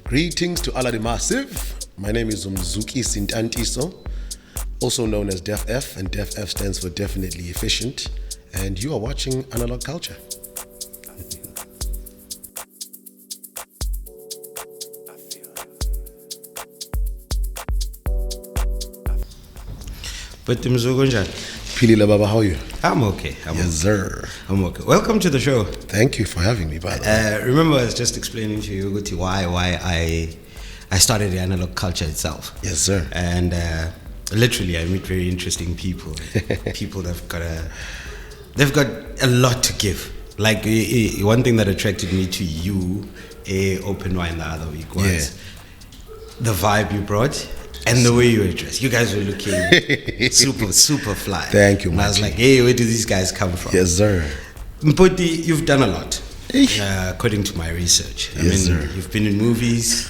Greetings to all of the massive. My name is Mzukisi Ntantiso, also known as DEF EFF, and DEF EFF stands for definitely efficient. And you are watching Analogue Culture. But Mzugunja. Pilila Baba, how are you? I'm okay. Yes, sir. I'm okay. Welcome to the show. Thank you for having me, by the way. Remember, I was just explaining to you why I started the Analogue Culture itself. Yes, sir. And literally, I meet very interesting people. People that've got a lot to give. Like one thing that attracted me to you, open wine the other week, was the vibe you brought. And the way you were dressed. You guys were looking super fly. Thank you, man. I was like, hey, where do these guys come from? Yes, sir. Mpoti, you've done a lot, according to my research. I mean, sir. You've been in movies,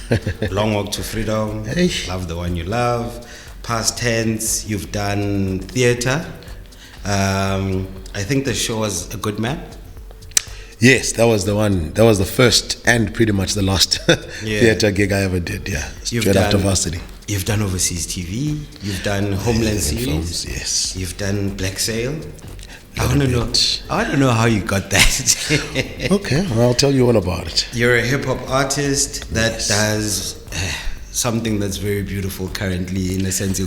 Long Walk to Freedom, Love the One You Love, Past Tense, you've done theater. I think the show was A Good Man. Yes, that was the one. That was the first and pretty much the last theater gig I ever did. Yeah, straight after varsity. You've done overseas TV. You've done Homeland series. Films, yes. You've done Black Sail. I want to know how you got that. Okay, well, I'll tell you all about it. You're a hip hop artist that does something that's very beautiful currently. In a sense,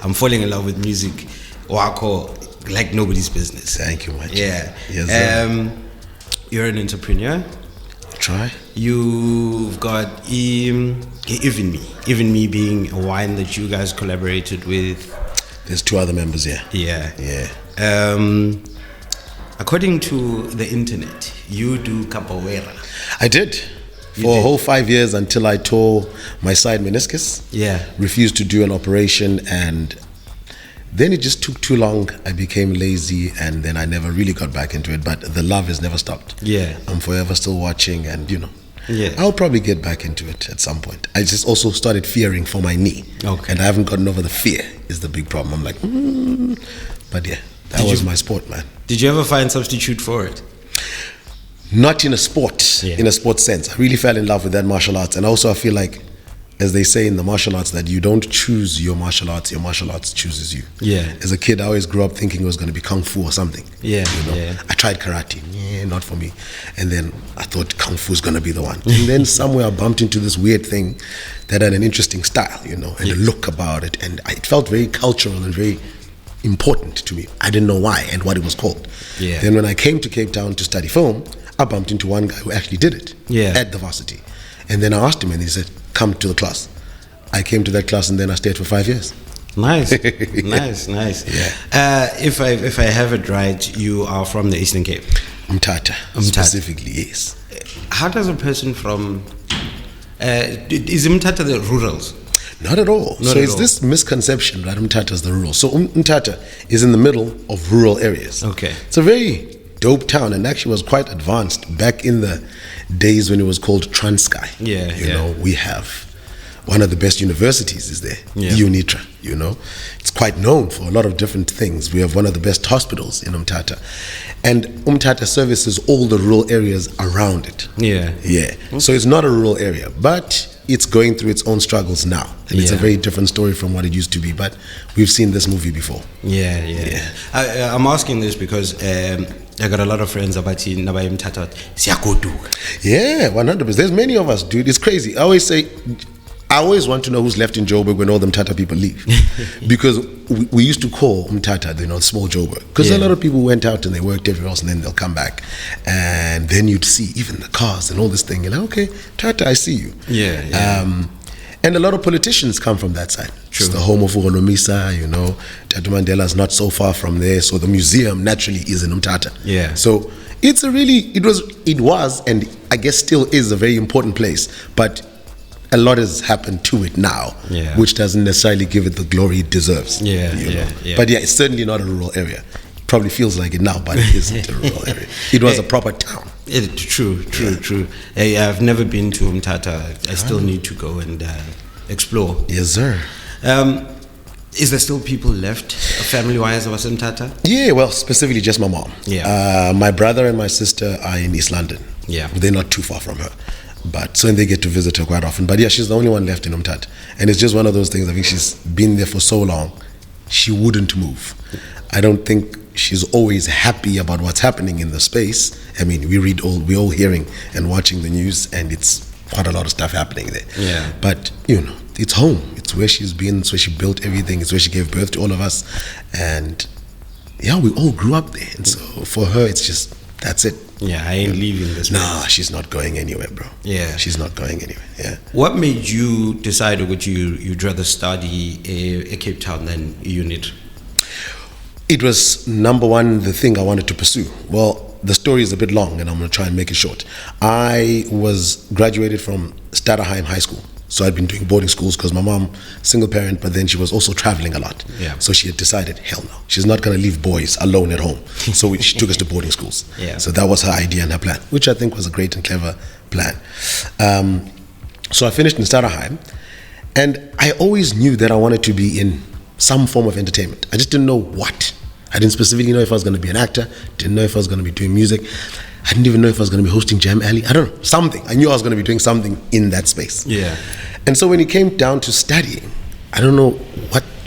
I'm falling in love with music. Wako, like nobody's business. Thank you much. Yeah. Yes, sir. You're an entrepreneur. Try. You've got Even Me being a wine that you guys collaborated with. There's two other members here. Yeah. According to the internet, you do capoeira. I did. For a whole 5 years until I tore my side meniscus. Yeah. Refused to do an operation, and then it just took too long. I became lazy, and then I never really got back into it. But the love has never stopped. Yeah. I'm forever still watching, and yeah, I'll probably get back into it at some point. I just also started fearing for my knee. Okay. And I haven't gotten over the fear is the big problem. I'm like, But yeah, that was my sport, man. Did you ever find substitute for it? Not in a sport, in a sports sense. I really fell in love with that martial arts. And also I feel like, as they say in the martial arts, that you don't choose your martial arts chooses you. Yeah. As a kid, I always grew up thinking it was going to be kung fu or something. Yeah. I tried karate, not for me. And then I thought kung fu is going to be the one. And then somewhere I bumped into this weird thing that had an interesting style, and a look about it. And it felt very cultural and very important to me. I didn't know why and what it was called. Yeah. Then when I came to Cape Town to study film, I bumped into one guy who actually did it at the varsity. And then I asked him, and he said, come to the class. I came to that class, and then I stayed for 5 years. Nice. Nice. Yeah. If I have it right, you are from the Eastern Cape. Umtata. Specifically, yes. How does a person from is Umtata the rurals? Not at all. It's this misconception that Umtata is the rural. So Umtata is in the middle of rural areas. Okay. It's a very dope town, and actually was quite advanced back in the days when it was called Transkei. We have one of the best universities is there, UNITRA. It's quite known for a lot of different things. We have one of the best hospitals in Umtata, and Umtata services all the rural areas around it. So it's not a rural area, but it's going through its own struggles now, and it's a very different story from what it used to be. But we've seen this movie before. I'm asking this because I got a lot of friends about Nabayim Tata. Yeah, 100%. There's many of us, dude. It's crazy. I always want to know who's left in Joburg when all them Tata people leave. Because we used to call Tata, small Joburg. Because a lot of people went out and they worked everywhere else, and then they'll come back. And then you'd see even the cars and all this thing. You're like, okay, Tata, I see you. And a lot of politicians come from that side. True. It's the home of Urolomisa, Tata Mandela's not so far from there. So the museum naturally is in Umtata. So it was, and I guess still is, a very important place. But a lot has happened to it now, which doesn't necessarily give it the glory it deserves. But it's certainly not a rural area. Probably feels like it now, but it isn't a rural area. It was a proper town. True. I've never been to Umtata. I still need to go and explore. Yes, sir. Is there still people left, family-wise, of Umtata? Yeah, well, specifically just my mom. My brother and my sister are in East London. They're not too far from her. But so, and they get to visit her quite often. But yeah, she's the only one left in Umtata. And it's just one of those things. I think she's been there for so long, she wouldn't move. I don't think she's always happy about what's happening in the space. I mean, we're all hearing and watching the news, and it's quite a lot of stuff happening there. Yeah. But, you know, it's home. It's where she's been. It's where she built everything. It's where she gave birth to all of us. And yeah, we all grew up there. And so for her, it's just, that's it. Yeah, I ain't leaving this place. Nah, she's not going anywhere, bro. Yeah. She's not going anywhere, yeah. What made you decide that you'd rather study Cape Town than UNIT? It was, number one, the thing I wanted to pursue. Well, the story is a bit long, and I'm going to try and make it short. I was graduated from Stutterheim High School. So I'd been doing boarding schools because my mom, single parent, but then she was also traveling a lot. Yeah. So she had decided, hell no, she's not going to leave boys alone at home. So she took us to boarding schools. Yeah. So that was her idea and her plan, which I think was a great and clever plan. So I finished in Stutterheim, and I always knew that I wanted to be in some form of entertainment. I just didn't know what. I didn't specifically know if I was going to be an actor, didn't know if I was going to be doing music. I didn't even know if I was going to be hosting Jam Alley. I don't know, something. I knew I was going to be doing something in that space. Yeah. And so when it came down to studying, I don't know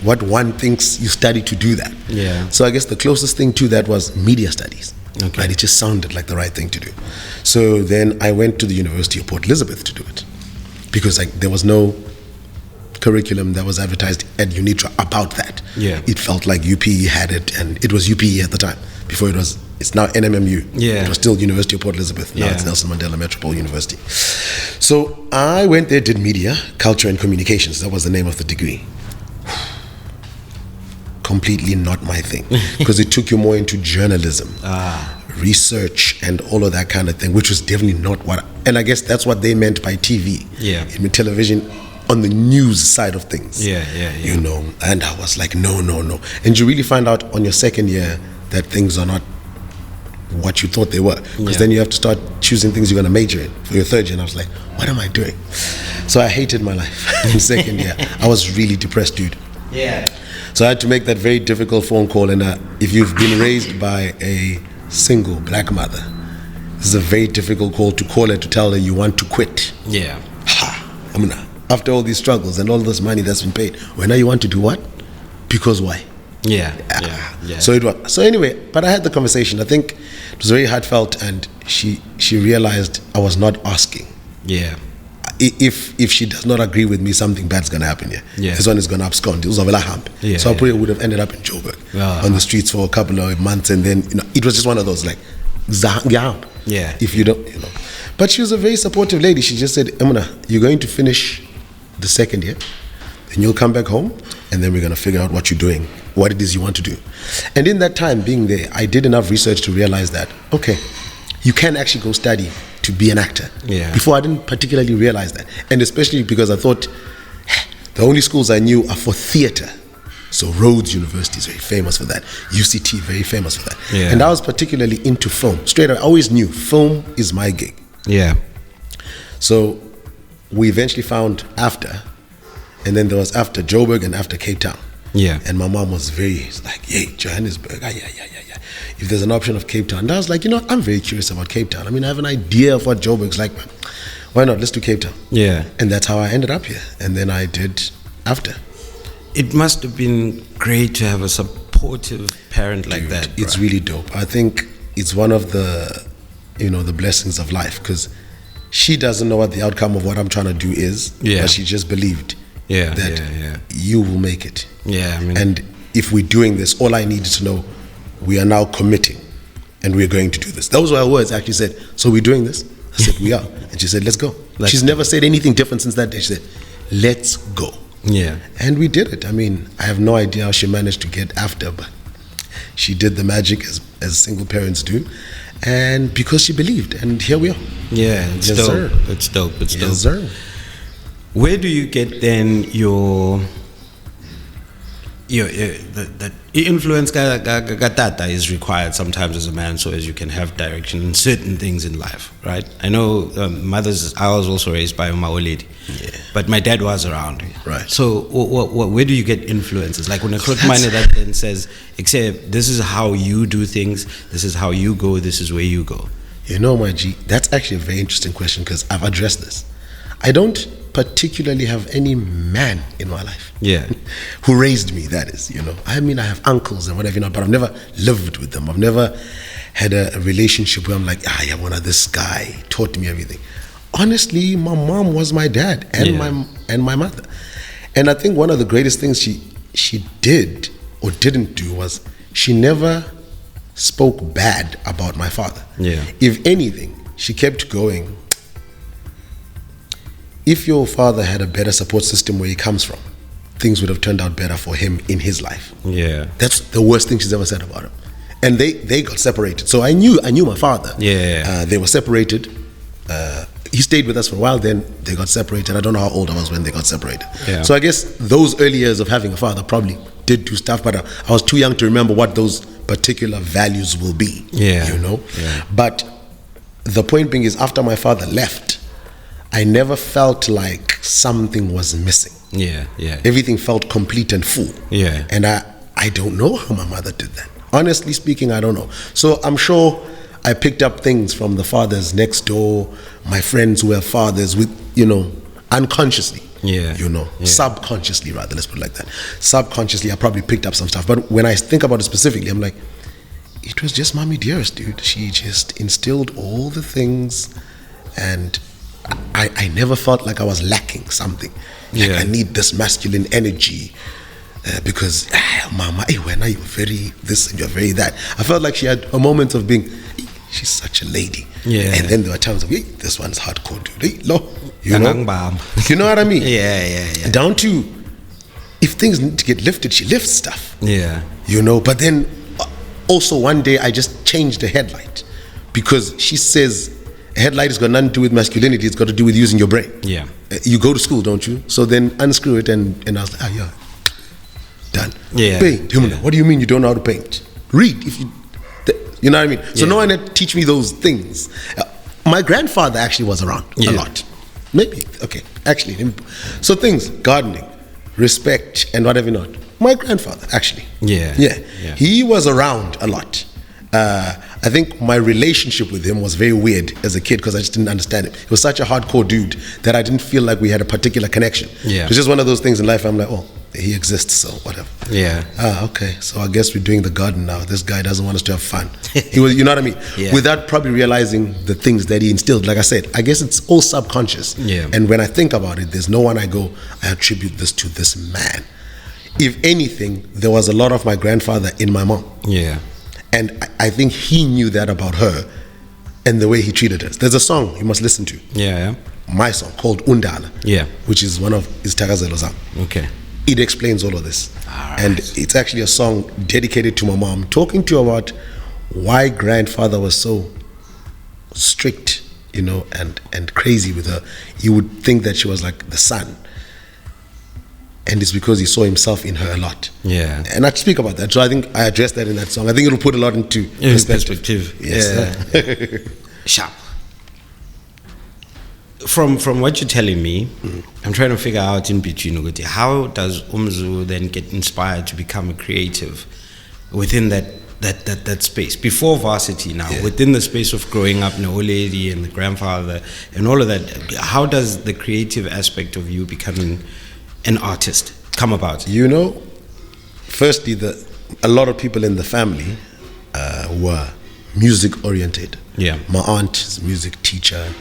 what one thinks you study to do that. Yeah. So I guess the closest thing to that was media studies. Okay. Right? It just sounded like the right thing to do. So then I went to the University of Port Elizabeth to do it, because there was no curriculum that was advertised at UNITRA about that. Yeah. It felt like UPE had it, and it was UPE at the time. Before it's now NMMU. Yeah. It was still University of Port Elizabeth. Now Yeah. it's Nelson Mandela Metropolitan University. So I went there, did media, culture and communications. That was the name of the degree. Completely not my thing, because it took you more into journalism, research, and all of that kind of thing, which was definitely not what. And I guess that's what they meant by TV. Yeah. I mean, television on the news side of things. Yeah. You know, and I was like, no. And you really find out on your second year that things are not what you thought they were, because then you have to start choosing things you're going to major in for your third year. And I was like, what am I doing? So I hated my life in second year. I was really depressed, dude. Yeah. So I had to make that very difficult phone call. And if you've been raised by a single black mother, this is a very difficult call to call her to tell her you want to quit. Yeah. After all these struggles and all this money that's been paid, when now you want to do what? Because why? Yeah. So it was. So anyway, but I had the conversation. I think it was very heartfelt, and she realized I was not asking. Yeah. If she does not agree with me, something bad's gonna happen here. Yeah. This one is gonna abscond. It was a hump. Yeah, So I probably would have ended up in Joburg on the streets for a couple of months, and then it was just one of those like, yeah. If you don't, But she was a very supportive lady. She just said, Emuna, you're going to finish the second year, then you'll come back home, and then we're going to figure out what you're doing, what it is you want to do. And in that time being there, I did enough research to realize that, okay, you can actually go study to be an actor. Yeah. Before, I didn't particularly realize that. And especially because I thought the only schools I knew are for theater. So Rhodes University is very famous for that. UCT, very famous for that. Yeah. And I was particularly into film. Straight away, I always knew film is my gig. Yeah. So we eventually found after, and then there was after Joburg and after Cape Town. Yeah. And my mom was like, yay, Johannesburg, yeah. If there's an option of Cape Town. And I was like, I'm very curious about Cape Town. I mean, I have an idea of what Joburg's like, but why not? Let's do Cape Town. Yeah. And that's how I ended up here. And then I did after. It must have been great to have a supportive parent like that. It's really dope. I think it's one of the, the blessings of life, because she doesn't know what the outcome of what I'm trying to do is, but she just believed that you will make it. Yeah, and if we're doing this, all I needed to know, we are now committing, and we're going to do this. Those were her words. Actually said, so we're doing this? I said, we are. And she said, let's go. She's never said anything different since that day. She said, let's go. Yeah. And we did it. I mean, I have no idea how she managed to get after, but she did the magic as single parents do. And because she believed, and here we are. Yeah, it's yes, dope. Sir. It's dope. It's dope. Yes, sir. Where do you get then your the influence gatata is required sometimes as a man, so as you can have direction in certain things in life, right? I know I was also raised by my old lady, but my dad was around, right? So where do you get influences? Like when a clock miner that then says, except this is how you do things, this is how you go, this is where you go. You know, my G, that's actually a very interesting question because I've addressed this. I don't particularly have any man in my life. Yeah. Who raised me, that is, you know. I mean, I have uncles and whatever, you know, but I've never lived with them. I've never had a relationship where I'm like, yeah, this guy taught me everything. Honestly, my mom was my dad and my mother. And I think one of the greatest things she did or didn't do was she never spoke bad about my father. Yeah. If anything, she kept going, if your father had a better support system where he comes from, things would have turned out better for him in his life. Yeah. That's the worst thing she's ever said about him. And they got separated. So I knew my father. Yeah. They were separated. He stayed with us for a while, then they got separated. I don't know how old I was when they got separated. Yeah. So I guess those early years of having a father probably did do stuff, but I was too young to remember what those particular values will be. Yeah. You know? Yeah. But the point being is, after my father left, I never felt like something was missing. Yeah. Everything felt complete and full. Yeah. And I don't know how my mother did that. Honestly speaking, I don't know. So I'm sure I picked up things from the fathers next door, my friends who have fathers, with, you know, unconsciously. Yeah. You know, subconsciously rather, let's put it like that. Subconsciously, I probably picked up some stuff. But when I think about it specifically, I'm like, it was just Mommy Dearest, dude. She just instilled all the things, and I never felt like I was lacking something. Like I need this masculine energy because, Mama, when are you very this and you're very that. I felt like she had a moment of being, she's such a lady. Yeah. And then there were times of, this one's hardcore, dude. You know? You know what I mean? Yeah. Down to, if things need to get lifted, she lifts stuff. Yeah. You know, but then also one day I just changed the headlight because she says a headlight has got nothing to do with masculinity, it's got to do with using your brain. Yeah. You go to school, don't you? So then unscrew it and I was like, done. Yeah. Paint. What do you mean you don't know how to paint? Read. If you know what I mean? So no one had to teach me those things. My grandfather actually was around a lot. Maybe, okay, actually. So things, gardening, respect, and whatever not. My grandfather, actually. Yeah. He was around a lot. I think my relationship with him was very weird as a kid because I just didn't understand it. He was such a hardcore dude that I didn't feel like we had a particular connection. Yeah. It was just one of those things in life. I'm like, oh, he exists, so whatever. Yeah. Okay, so I guess we're doing the garden now. This guy doesn't want us to have fun. He was, you know what I mean? Yeah. Without probably realizing the things that he instilled. Like I said, I guess it's all subconscious. Yeah. And when I think about it, there's no one I attribute this to this man. If anything, there was a lot of my grandfather in my mom. Yeah. And I think he knew that about her and the way he treated us. There's a song you must listen to. Yeah. My song called Undala. Yeah. Which is one of his Takazelo songs. Okay. It explains all of this. All right. And it's actually a song dedicated to my mom, talking to her about why grandfather was so strict, you know, and crazy with her. You would think that she was like the son. And it's because he saw himself in her a lot. Yeah. And I speak about that. So I think I addressed that in that song. I think it'll put a lot into perspective. Yes. Yeah. Sharp. From what you're telling me, I'm trying to figure out in between, how does Umzu then get inspired to become a creative within that space? Before varsity now, within the space of growing up, the old lady and the grandfather and all of that, how does the creative aspect of you becoming an artist come about? You know, firstly, a lot of people in the family were music oriented. Yeah. My aunt is a music teacher.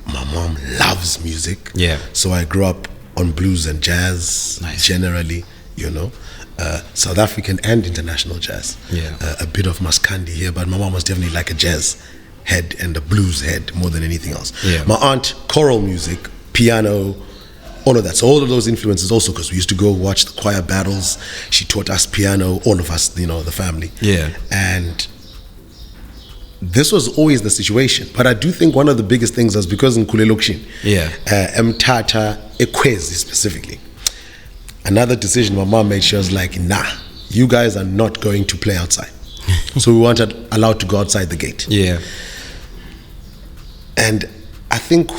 My mom loves music. Yeah. So I grew up on blues and jazz. Nice. Generally, you know. South African and international jazz. Yeah. A bit of Maskandi here, but my mom was definitely like a jazz head and a blues head more than anything else. Yeah. My aunt, choral music, piano, all of that. So all of those influences also, because we used to go watch the choir battles. She taught us piano, all of us, you know, the family. Yeah. And this was always the situation. But I do think one of the biggest things was because in Kulelokshin, Mtata Ekwezi specifically, another decision my mom made, she was like, nah, you guys are not going to play outside. So we weren't allowed to go outside the gate. Yeah. And I think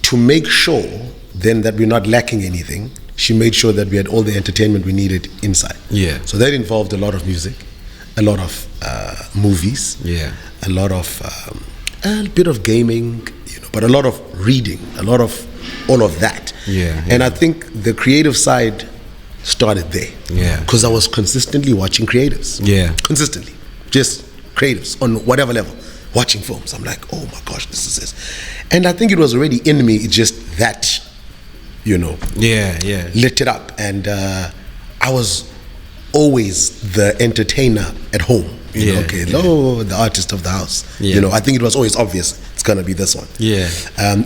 to make sure then that we're not lacking anything, she made sure that we had all the entertainment we needed inside. Yeah. So that involved a lot of music. a lot of movies, a lot of a bit of gaming, but a lot of reading, a lot of all of that. And I think the creative side started there. Because I was consistently watching creatives. Consistently, just creatives on whatever level, watching films. I'm like, oh my gosh, this is this. And I think it was already in me. It's just that, lit it up, and I was always the entertainer at home. The artist of the house. I think it was always obvious it's gonna be this one.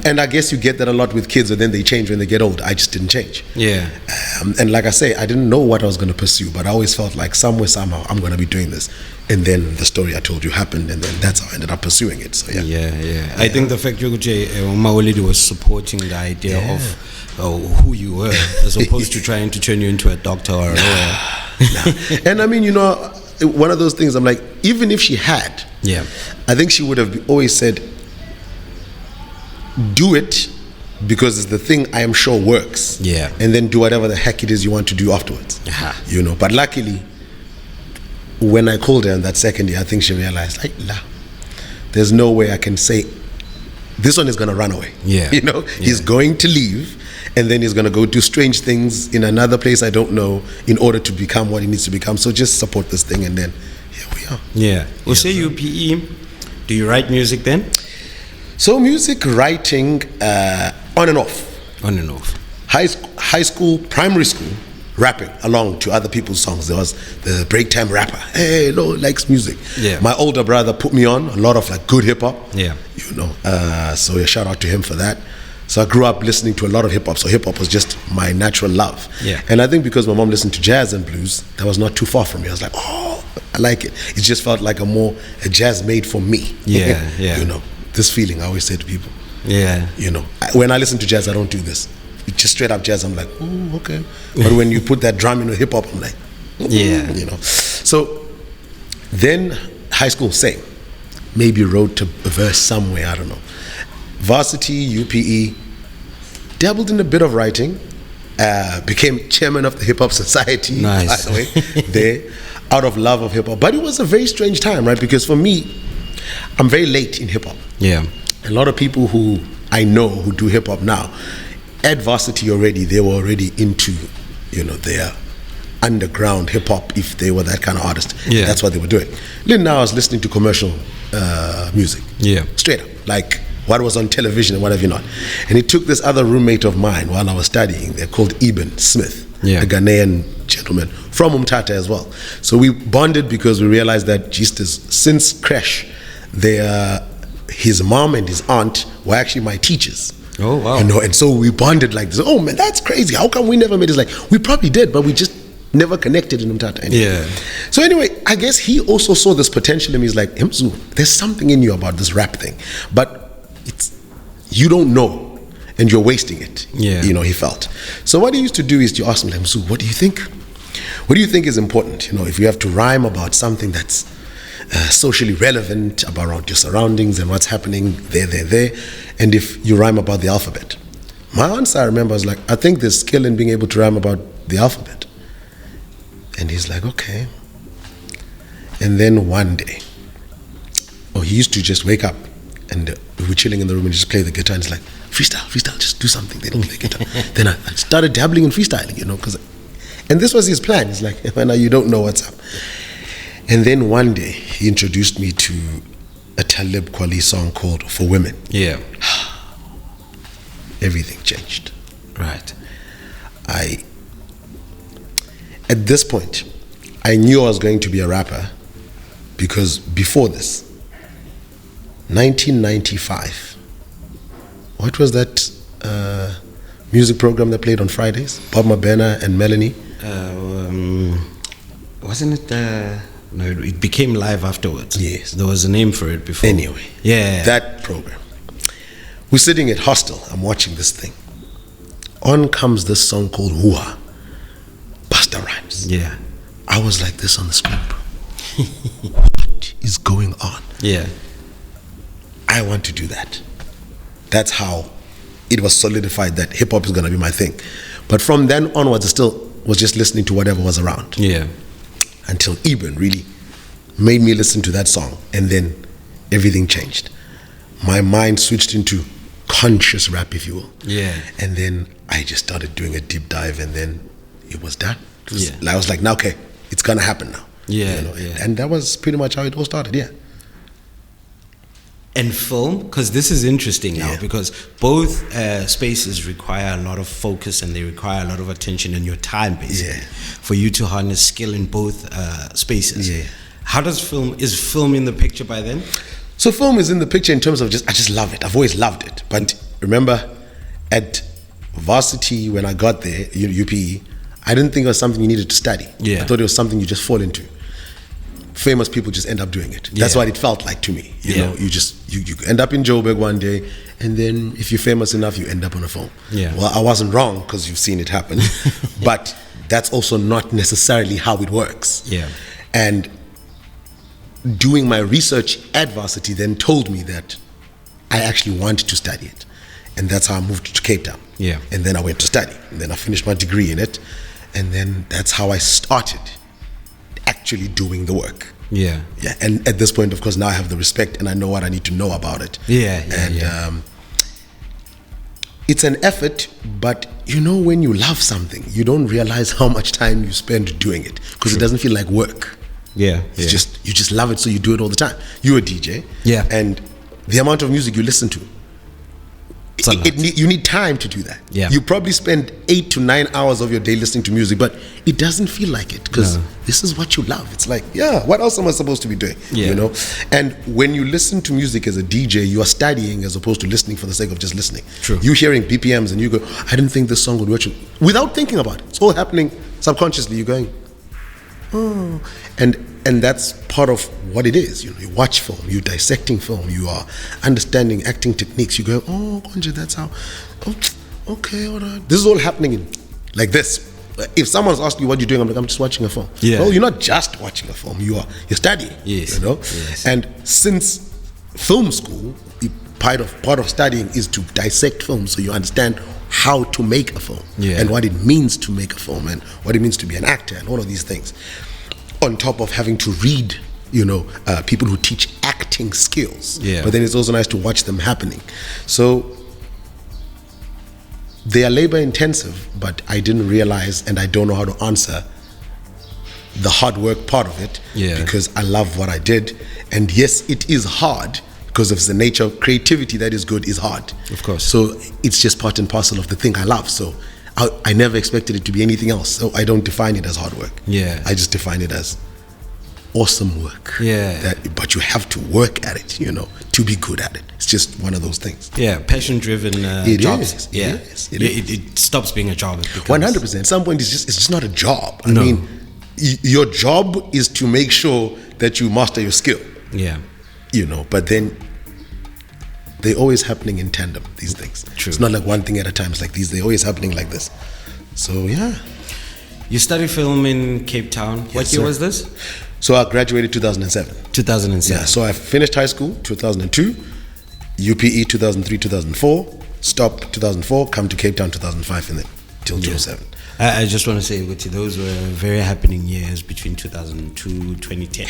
And I guess you get that a lot with kids, and then they change when they get old. I just didn't change. And like I say, I didn't know what I was gonna pursue, but I always felt like somewhere, somehow, I'm gonna be doing this. And then the story I told you happened, and then that's how I ended up pursuing it. So I think the fact Maolidi was supporting the idea of who you were, as opposed to trying to turn you into a doctor or a lawyer. And I mean, one of those things, I'm like, even if she had, I think she would have always said, do it because it's the thing I am sure works. And then do whatever the heck it is you want to do afterwards. But luckily, when I called her in that second year, I think she realized, there's no way I can say, this one is going to run away. He's going to leave, and then he's going to go do strange things in another place I don't know in order to become what he needs to become. So just support this thing, and then here we are. Well, say UPE, do you write music then? So music writing, on and off. On and off. High school, primary school, rapping along to other people's songs. There was the break time rapper. Hey, likes music. My older brother put me on a lot of like good hip hop. So shout out to him for that. So I grew up listening to a lot of hip hop. So hip hop was just my natural love. And I think because my mom listened to jazz and blues, that was not too far from me. I was like, oh, I like it. It just felt like a jazz made for me. This feeling I always say to people. When I listen to jazz, I don't do this. It's just straight up jazz. I'm like, oh, okay. But when you put that drum in hip hop, I'm like, So then high school, same. Maybe wrote to a verse somewhere, I don't know. Varsity, UPE, dabbled in a bit of writing, became chairman of the Hip Hop Society, by the way, there, out of love of hip hop. But it was a very strange time, right? Because for me, I'm very late in hip hop. A lot of people who I know who do hip hop now, at Varsity already, they were already into, their underground hip hop, if they were that kind of artist. That's what they were doing. Then now I was listening to commercial music. Straight up, like what was on television and what have you not. And it took this other roommate of mine while I was studying. They're called Eben Smith, a Ghanaian gentleman from Umtata as well. So we bonded because we realized that since Crash, his mom and his aunt were actually my teachers. Oh, wow. And so we bonded like this. Oh man, that's crazy. How come we never made this? Like, we probably did, but we just never connected in Umtata. Anyway. So anyway, I guess he also saw this potential in me. He's like, Mzu, there's something in you about this rap thing, but you don't know, and you're wasting it. He felt. So what he used to do is to ask me, like, Mzu, what do you think? What do you think is important? If you have to rhyme about something that's socially relevant around your surroundings and what's happening there, and if you rhyme about the alphabet. My answer, I remember, was like, I think there's skill in being able to rhyme about the alphabet. And he's like, okay. And then one day, he used to just wake up and we were chilling in the room and just play the guitar, and he's like, freestyle, just do something. They don't play guitar. Then I started dabbling in freestyling, and this was his plan. He's like, you don't know what's up. And then one day he introduced me to a Talib Kweli song called For Women. Everything changed. Right. At this point, I knew I was going to be a rapper because before this, 1995, what was that music program that played on Fridays? Bob Mabena and Melanie? Wasn't it... No, it became live afterwards. Yes. There was a name for it before. Anyway. That program. We're sitting at hostel. I'm watching this thing. On comes this song called Hua. Busta Rhymes. I was like this on the screen. What is going on? I want to do that. That's how it was solidified that hip hop is going to be my thing. But from then onwards, I still was just listening to whatever was around. Until Eben really made me listen to that song, and then everything changed. My mind switched into conscious rap, if you will. Yeah. And then I just started doing a deep dive, and then it was done. I was like, now, okay, it's gonna happen now. Yeah, you know? And that was pretty much how it all started. Yeah. And film, because this is interesting now, because both spaces require a lot of focus and they require a lot of attention and your time, basically, for you to harness skill in both spaces. Yeah. How does is film in the picture by then? So film is in the picture in terms of I just love it. I've always loved it. But remember, at varsity, when I got there, UPE, I didn't think it was something you needed to study. Yeah. I thought it was something you just fall into. Famous people just end up doing it. That's what it felt like to me. You know, you end up in Joburg one day, and then if you're famous enough, you end up on a film. Yeah. Well, I wasn't wrong, because you've seen it happen. But that's also not necessarily how it works. Yeah. And doing my research at varsity then told me that I actually wanted to study it. And that's how I moved to Cape Town. Yeah. And then I went to study. And then I finished my degree in it. And then that's how I started actually doing the work. Yeah. Yeah. And at this point, of course, now I have the respect and I know what I need to know about it. It's an effort, but when you love something, you don't realize how much time you spend doing it, because it doesn't feel like work. Yeah. It's just, you just love it, so you do it all the time. You're a DJ. Yeah. And the amount of music you listen to, you need time to do that. Yeah. You probably spend 8 to 9 hours of your day listening to music, but it doesn't feel like it, because this is what you love. It's like, what else am I supposed to be doing? Yeah. And when you listen to music as a DJ, you are studying as opposed to listening for the sake of just listening. True. You're hearing BPMs and you go, I didn't think this song would work, without thinking about it. It's all happening subconsciously. You're going, oh, and that's part of what it is. You watch film, you're dissecting film, you are understanding acting techniques. You go, oh, Konje, that's how. Oh, okay, all right. This is all happening like this. If someone's asking you what you're doing, I'm like, I'm just watching a film. Yeah. Well, you're not just watching a film. You're studying. Yes. Yes. And since film school, part of studying is to dissect film, so you understand how to make a film and what it means to make a film and what it means to be an actor and all of these things, on top of having to read people who teach acting skills. But then it's also nice to watch them happening. So they are labor intensive, but I didn't realize, and I don't know how to answer the hard work part of it, because I love what I did. And yes, it is hard, because of the nature of creativity that is good is hard. Of course. So it's just part and parcel of the thing I love. So I never expected it to be anything else. So I don't define it as hard work. Yeah. I just define it as awesome work. Yeah. But you have to work at it, to be good at it. It's just one of those things. Yeah, passion-driven jobs. It stops being a job. 100%. At some point, it's just not a job. I No. mean, your job is to make sure that you master your skill. Yeah. But then they're always happening in tandem, these things. True. It's not like one thing at a time. It's like they're always happening like this. So, yeah. You studied film in Cape Town. What year was this? So I graduated 2007. 2007. Yeah, so I finished high school 2002, UPE 2003, 2004, stopped 2004, come to Cape Town 2005, and then till 2007. I just want to say, Guti, those were very happening years between 2002 2010.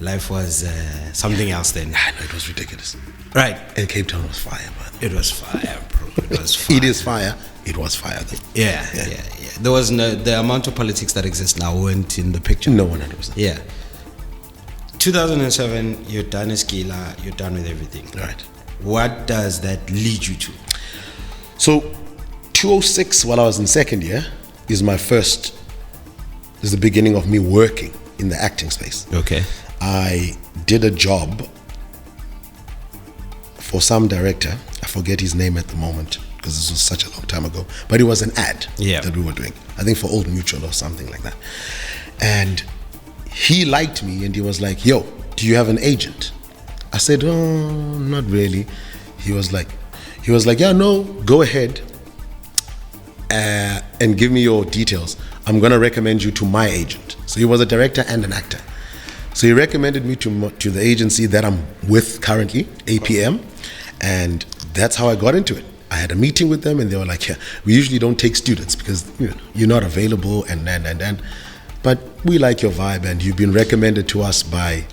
Life was something else then. I know, it was ridiculous. Right. And Cape Town was fire, man. It was fire, bro. It was fire. It is fire. It was fire, though. Yeah. There was the amount of politics that exists now weren't in the picture. No, 100%. Yeah. 2007, you're done with Skilla, you're done with everything. Right. What does that lead you to? So, 2006, while I was in second year, is the beginning of me working in the acting space. Okay. I did a job for some director. I forget his name at the moment, because this was such a long time ago. But it was an ad that we were doing. I think for Old Mutual or something like that. And he liked me and he was like, yo, do you have an agent? I said, oh, not really. He was like, yeah, no, go ahead and give me your details. I'm going to recommend you to my agent. So he was a director and an actor. So he recommended me to the agency that I'm with currently, APM, and that's how I got into it. I had a meeting with them and they were like, yeah, we usually don't take students because you're not available and. but we like your vibe and you've been recommended to us by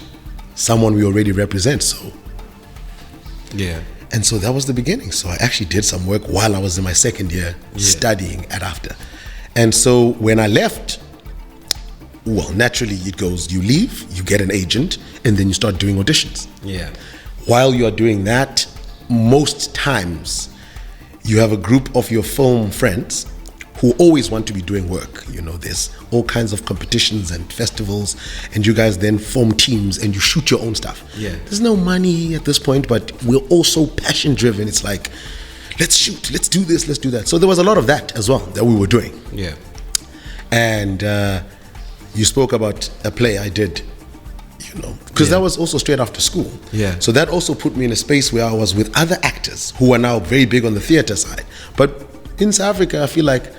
someone we already represent, so. Yeah. And so that was the beginning. So I actually did some work while I was in my second year studying at AFTA. And so when I left, well, naturally it goes, you leave, you get an agent, and then you start doing auditions. Yeah. While you are doing that, most times you have a group of your film friends who always want to be doing work. You know, there's all kinds of competitions and festivals, and you guys then form teams and you shoot your own stuff. Yeah. There's no money at this point, but we're also passion driven. It's like, let's shoot, let's do this, let's do that. So there was a lot of that as well that we were doing. Yeah. And you spoke about a play I did, you know, because that was also straight after school. Yeah. So that also put me in a space where I was with other actors who are now very big on the theater side. But in South Africa, I feel like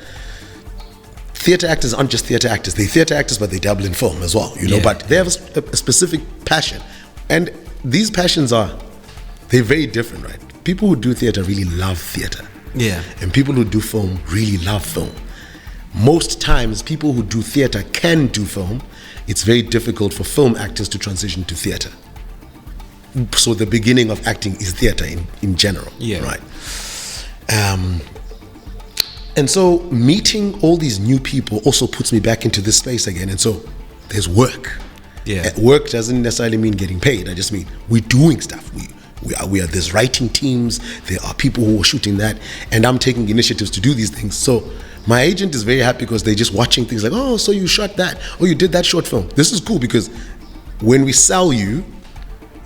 theater actors aren't just theater actors. They're theater actors, but they dabble in film as well, you know. But they have a specific passion. And these passions they're very different, right? People who do theater really love theater. Yeah. And people who do film really love film. Most times, people who do theater can do film. It's very difficult for film actors to transition to theater. So the beginning of acting is theater in general, right? And so meeting all these new people also puts me back into this space again. And so there's work. Yeah. Work doesn't necessarily mean getting paid. I just mean we're doing stuff. We are there's writing teams. There are people who are shooting that, and I'm taking initiatives to do these things. So my agent is very happy because they're just watching things like, oh, so you shot that, or you did that short film. This is cool because when we sell you,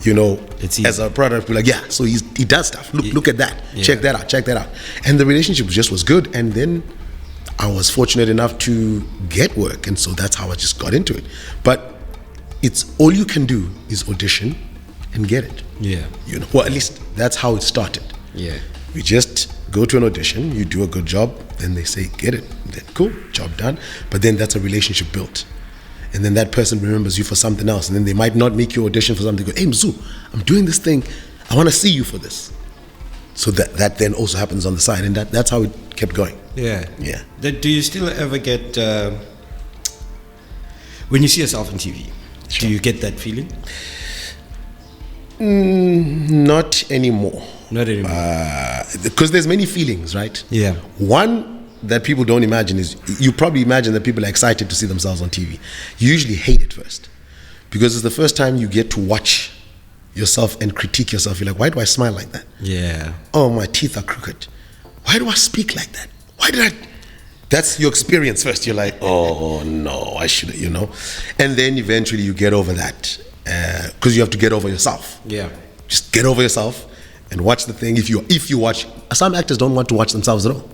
you know, as a product, we're like, yeah, so he does stuff. Look at that. Yeah. Check that out. And the relationship just was good. And then I was fortunate enough to get work. And so that's how I just got into it. But it's all you can do is audition and get it. Yeah. You know, well, at least that's how it started. Yeah. We just go to an audition, you do a good job, then they say, get it. Then cool, job done. But then that's a relationship built. And then that person remembers you for something else. And then they might not make you audition for something. They go, hey, Mzu, I'm doing this thing. I want to see you for this. So that then also happens on the side. And that's how it kept going. Yeah. Yeah. Do you still ever get, when you see yourself on TV, do you get that feeling? Not anymore. Not anymore. Because there's many feelings, right? Yeah. One that people don't imagine is, you probably imagine that people are excited to see themselves on TV. You usually hate it first because it's the first time you get to watch yourself and critique yourself. You're like, why do I smile like that? Yeah. Oh, my teeth are crooked. Why do I speak like that? Why did I? That's your experience first. You're like, oh no, I should, you know. And then eventually you get over that because you have to get over yourself. Yeah. Just get over yourself and watch the thing. If you watch, some actors don't want to watch themselves at all.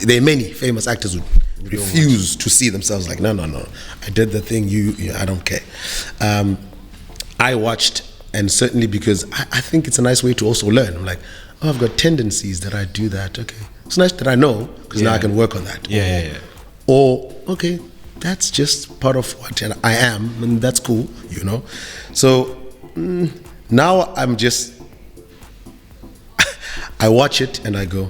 There are many famous actors who refuse to see themselves like, no, I did the thing, I don't care. I watched, and certainly because I think it's a nice way to also learn. I'm like, oh, I've got tendencies that I do that, okay. It's nice that I know, because now I can work on that. Or, okay, that's just part of what I am, and that's cool, you know. So now I'm just, I watch it and I go,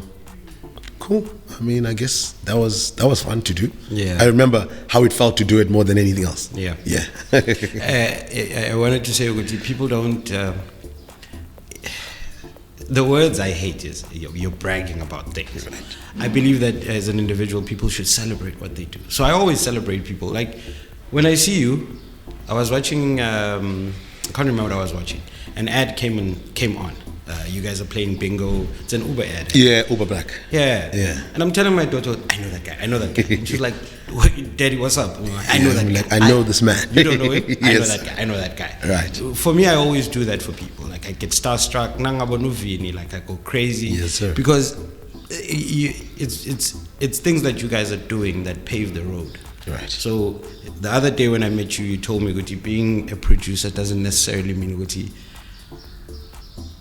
cool. I mean, I guess that was fun to do. Yeah. I remember how it felt to do it more than anything else. Yeah. Yeah. I wanted to say, people don't. The words I hate is you're bragging about things. Right. I believe that as an individual, people should celebrate what they do. So I always celebrate people. Like when I see you, I was watching. I can't remember what I was watching. An ad came on. You guys are playing bingo. It's an Uber ad. Yeah, Uber Black. Yeah. And I'm telling my daughter, I know that guy. And she's like, Daddy, what's up? I know that guy. Like, I know this man. You don't know him? Yes. I know that guy. Right. For me, I always do that for people. Like I get starstruck, like I go crazy. Yes, sir. Because it's things that you guys are doing that pave the road. Right. So the other day when I met you, you told me, Guti, being a producer doesn't necessarily mean, Guti,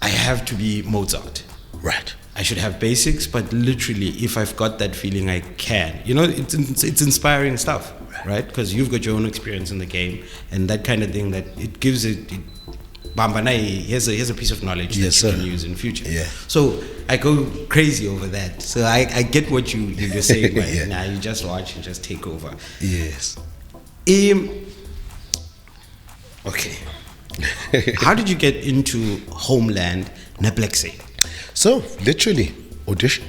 I have to be Mozart. Right. I should have basics, but literally, if I've got that feeling, I can. You know, it's inspiring stuff, right? Because you've got your own experience in the game, and that kind of thing that it gives it. Bambanai, here's a piece of knowledge that you can use in future. Yeah. So I go crazy over that. So I get what you're saying. Right? Now you just watch and just take over. Yes. Okay. How did you get into Homeland Neplexi? So, literally, audition.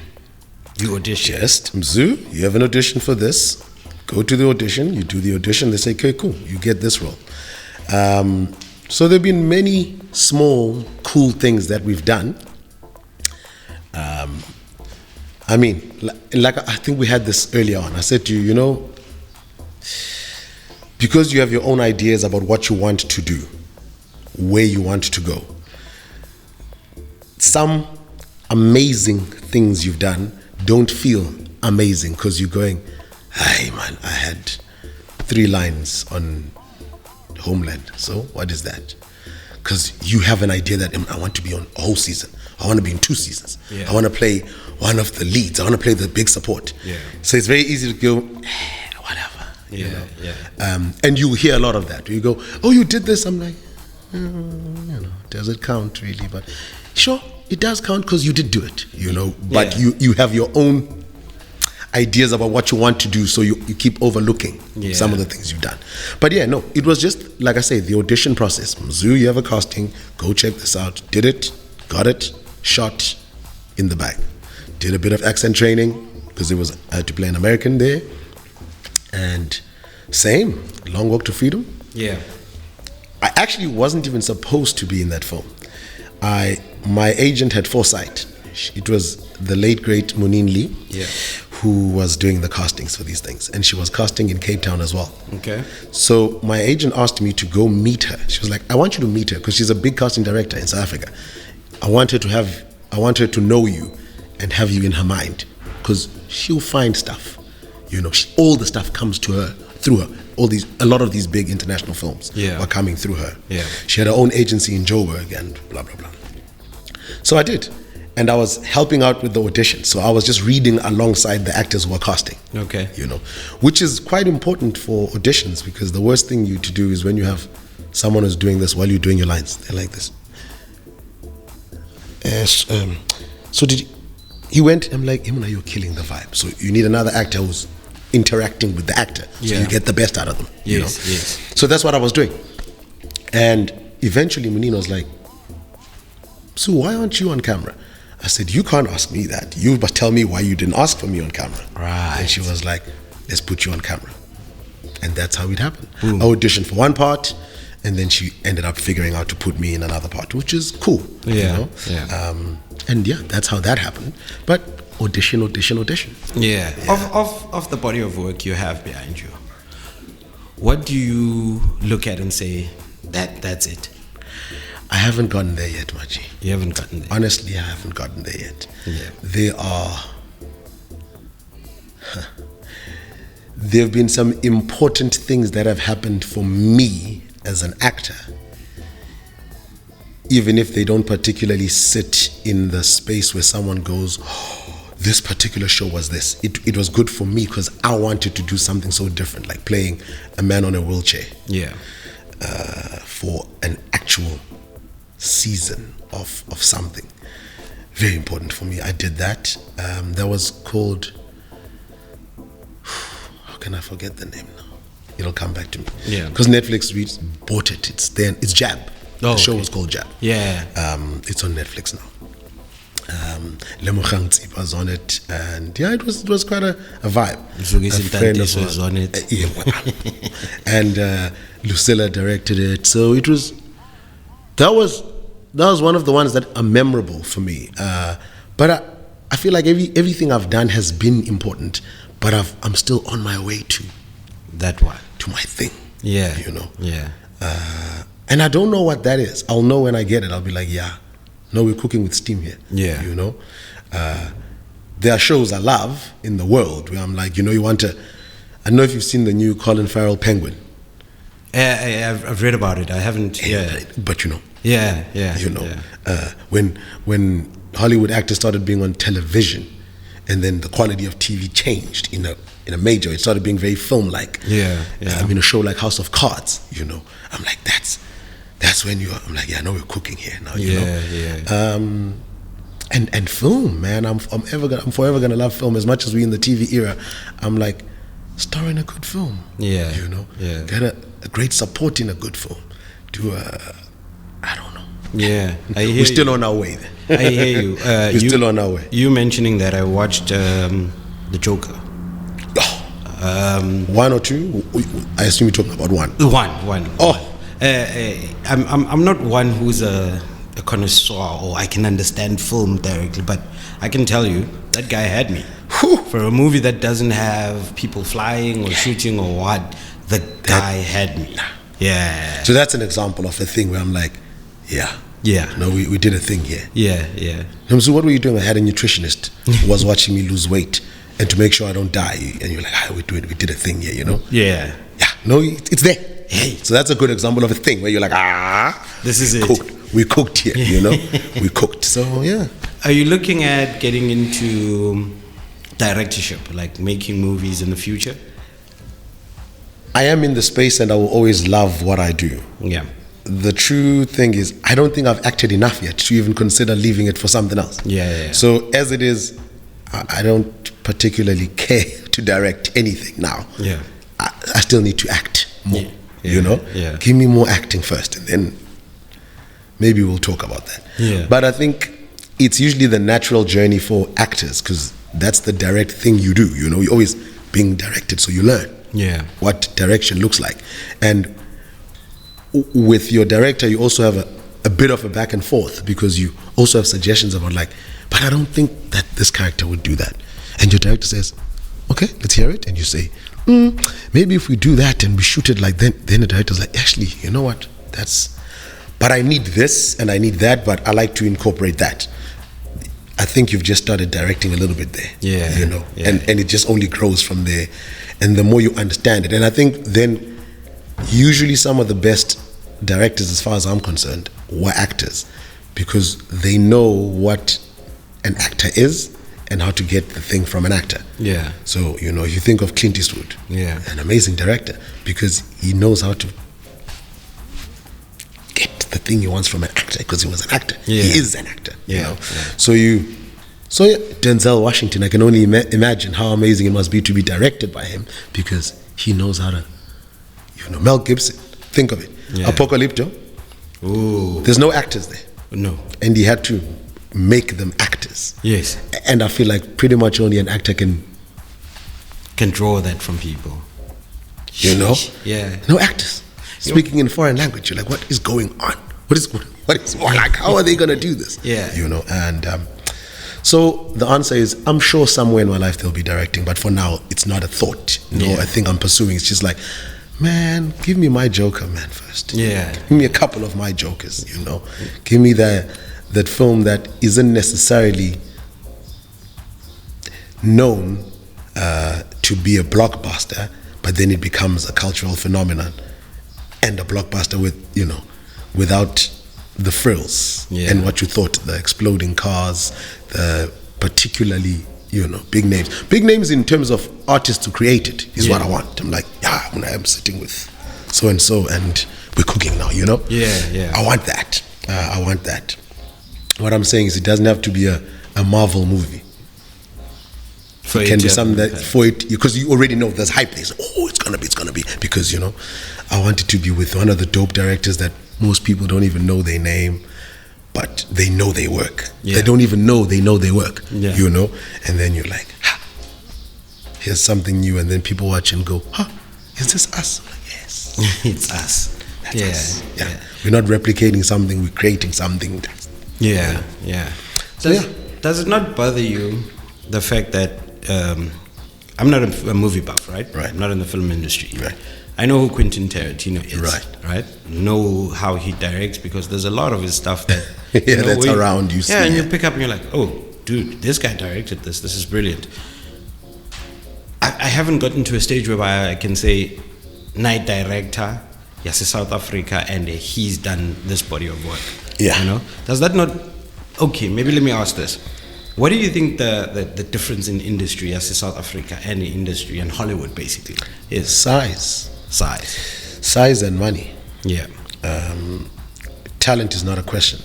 You audition? Just, Mzu, you have an audition for this. Go to the audition, you do the audition, they say, okay, cool, you get this role. So there have been many small, cool things that we've done. I mean, like I think we had this earlier on. I said to you, you know, because you have your own ideas about what you want to do, where you want to go, some amazing things you've done don't feel amazing because you're going, hey man, I had 3 lines on Homeland, so what is that? Because you have an idea that I want to be on a whole season, I want to be in 2 seasons, I want to play one of the leads, I want to play the big support. So it's very easy to go, whatever. You know? And you hear a lot of that. You go, oh, you did this. I'm like, you know, does it count really? But sure, it does count because you did do it, you know. But you have your own ideas about what you want to do, so you keep overlooking some of the things you've done. But yeah, no, it was just, like I say, the audition process. Mzu, you have a casting, go check this out. Did it, got it, shot, in the bag. Did a bit of accent training, because I had to play an American there. And same, Long Walk to Freedom. Yeah. I actually wasn't even supposed to be in that film. My agent had foresight. It was the late, great Munin Lee, who was doing the castings for these things. And she was casting in Cape Town as well. Okay. So my agent asked me to go meet her. She was like, I want you to meet her, because she's a big casting director in South Africa. I want her to know you and have you in her mind, because she'll find stuff. You know, all the stuff comes to her, through her. A lot of these big international films were coming through her. Yeah. She had her own agency in Joburg and blah, blah, blah. So I did. And I was helping out with the audition. So I was just reading alongside the actors who were casting. Okay. You know, which is quite important for auditions, because the worst thing to do is when you have someone who's doing this while you're doing your lines. They're like this. So he went, I'm like, Imuna, you're killing the vibe. So you need another actor who's interacting with the actor, so you get the best out of them. Yes, you know? Yes. So that's what I was doing. And eventually Munino was like, so why aren't you on camera? I said, you can't ask me that. You must tell me why you didn't ask for me on camera. Right. And she was like, let's put you on camera. And that's how it happened. Boom. I auditioned for one part, and then she ended up figuring out to put me in another part, which is cool. Yeah. You know? Yeah. And yeah, that's how that happened. But audition. Yeah. Of the body of work you have behind you, what do you look at and say, that's it? I haven't gotten there yet, Machi. You haven't gotten there? Honestly, I haven't gotten there yet. Yeah. There have been some important things that have happened for me as an actor, even if they don't particularly sit in the space where someone goes, oh, this particular show was this. It was good for me because I wanted to do something so different, like playing a man on a wheelchair. Yeah. For an actual season of something. Very important for me. I did that. That was called, how can I forget the name now? It'll come back to me. Yeah. Because Netflix bought it. It's there. It's Jab. The show was called Jab. Yeah. It's on Netflix now. Lemogang Tsipa was on it, and yeah, it was quite a vibe. Mzukisi Ntantiso was on it. And Lucilla directed it. So it was that was one of the ones that are memorable for me. But I feel like everything I've done has been important, but I'm still on my way to that one, to my thing. Yeah. You know. Yeah. And I don't know what that is. I'll know when I get it. I'll be like, yeah, no, we're cooking with steam here. Yeah. You know? There are shows I love in the world where I'm like, you know, I don't know if you've seen the new Colin Farrell Penguin. I've read about it. I haven't. Yeah. But you know. Yeah, yeah. You know. Yeah. When Hollywood actors started being on television, and then the quality of TV changed in a major, it started being very film-like. Yeah, yeah. I mean, a show like House of Cards, you know, I'm like, that's when I'm like, yeah, I know we're cooking here now, you know. Yeah. And film, man, I'm forever gonna love film as much as we're in the TV era. I'm like, star in a good film. Yeah. You know? Yeah. Get a great support in a good film. Do I don't know. Yeah. We're still on our way there. I hear you. We're still on our way. You mentioning that, I watched The Joker. One or two? I assume you're talking about one. One. Oh. I'm not one who's a connoisseur or I can understand film directly, but I can tell you that guy had me. Whew. For a movie that doesn't have people flying or shooting or what, the guy had me. Yeah. So that's an example of a thing where I'm like, yeah. No, we did a thing here. Yeah. So what were you doing? I had a nutritionist who was watching me lose weight and to make sure I don't die. And you're like, we did a thing here, you know? Yeah. No, it's there. Hey. So that's a good example of a thing where you're like, this is it. We cooked here, you know? We cooked. So, yeah. Are you looking at getting into directorship, like making movies in the future? I am in the space and I will always love what I do. Yeah. The true thing is, I don't think I've acted enough yet to even consider leaving it for something else. Yeah. So as it is, I don't particularly care to direct anything now. Yeah. I still need to act more, you know? Yeah. Give me more acting first and then maybe we'll talk about that. Yeah. But I think it's usually the natural journey for actors because that's the direct thing you do, you know? You're always being directed, so you learn what direction looks like. And with your director, you also have a bit of a back and forth because you also have suggestions about like, but I don't think that this character would do that. And your director says, okay, let's hear it. And you say, maybe if we do that and we shoot it like then the director's like, actually, you know what, but I need this and I need that, but I like to incorporate that. I think you've just started directing a little bit there. Yeah. You know, and it just only grows from there. And the more you understand it, and I think then usually some of the best directors, as far as I'm concerned, were actors because they know what an actor is and how to get the thing from an actor. Yeah. So, you know, if you think of Clint Eastwood, an amazing director because he knows how to get the thing he wants from an actor because he was an actor. He is an actor, you know. So Denzel Washington, I can only imagine how amazing it must be to be directed by him because he knows how to, you know, Mel Gibson, think of it. Apocalypto. Ooh. There's no actors there. No. And he had to make them actors. Yes. And I feel like pretty much only an actor can draw that from people. You know? Yeah. No actors. Speaking in foreign language, you're like, what is going on? What is like, how are they gonna do this? Yeah. You know, and so the answer is, I'm sure somewhere in my life they'll be directing, but for now, it's not a thought. I think I'm pursuing. It's just like, man, give me my Joker, man, first. Yeah. Give me a couple of my Jokers, you know. Give me that film that isn't necessarily known to be a blockbuster, but then it becomes a cultural phenomenon and a blockbuster with, you know, without the frills and what you thought, the exploding cars, the particularly, you know, big names in terms of artists who create it is what I want. I'm like, when I'm sitting with so and so and we're cooking now, you know. I want that. What I'm saying is, it doesn't have to be a Marvel movie. It can be something that for it, because you already know there's hype. They say, it's gonna be, because, you know, I want it to be with one of the dope directors that most people don't even know their name, but they know they work. They don't even know they know they work. You know, and then you're like, here's something new, and then people watch and go, is this us? I'm like, yes, it's us. That's us. We're not replicating something, we're creating something. Does it not bother you, the fact that I'm not a movie buff, right? I'm not in the film industry. I know who Quentin Tarantino is. Right. Know how he directs, because there's a lot of his stuff that that's around you. And you pick up and you're like, oh, dude, this guy directed this. This is brilliant. I haven't gotten to a stage whereby I can say, night director, yes, South Africa, and he's done this body of work. You know, does that not? Okay, maybe let me ask this. What do you think the difference in industry as South Africa and the industry and Hollywood basically is? Size and money. Talent is not a question.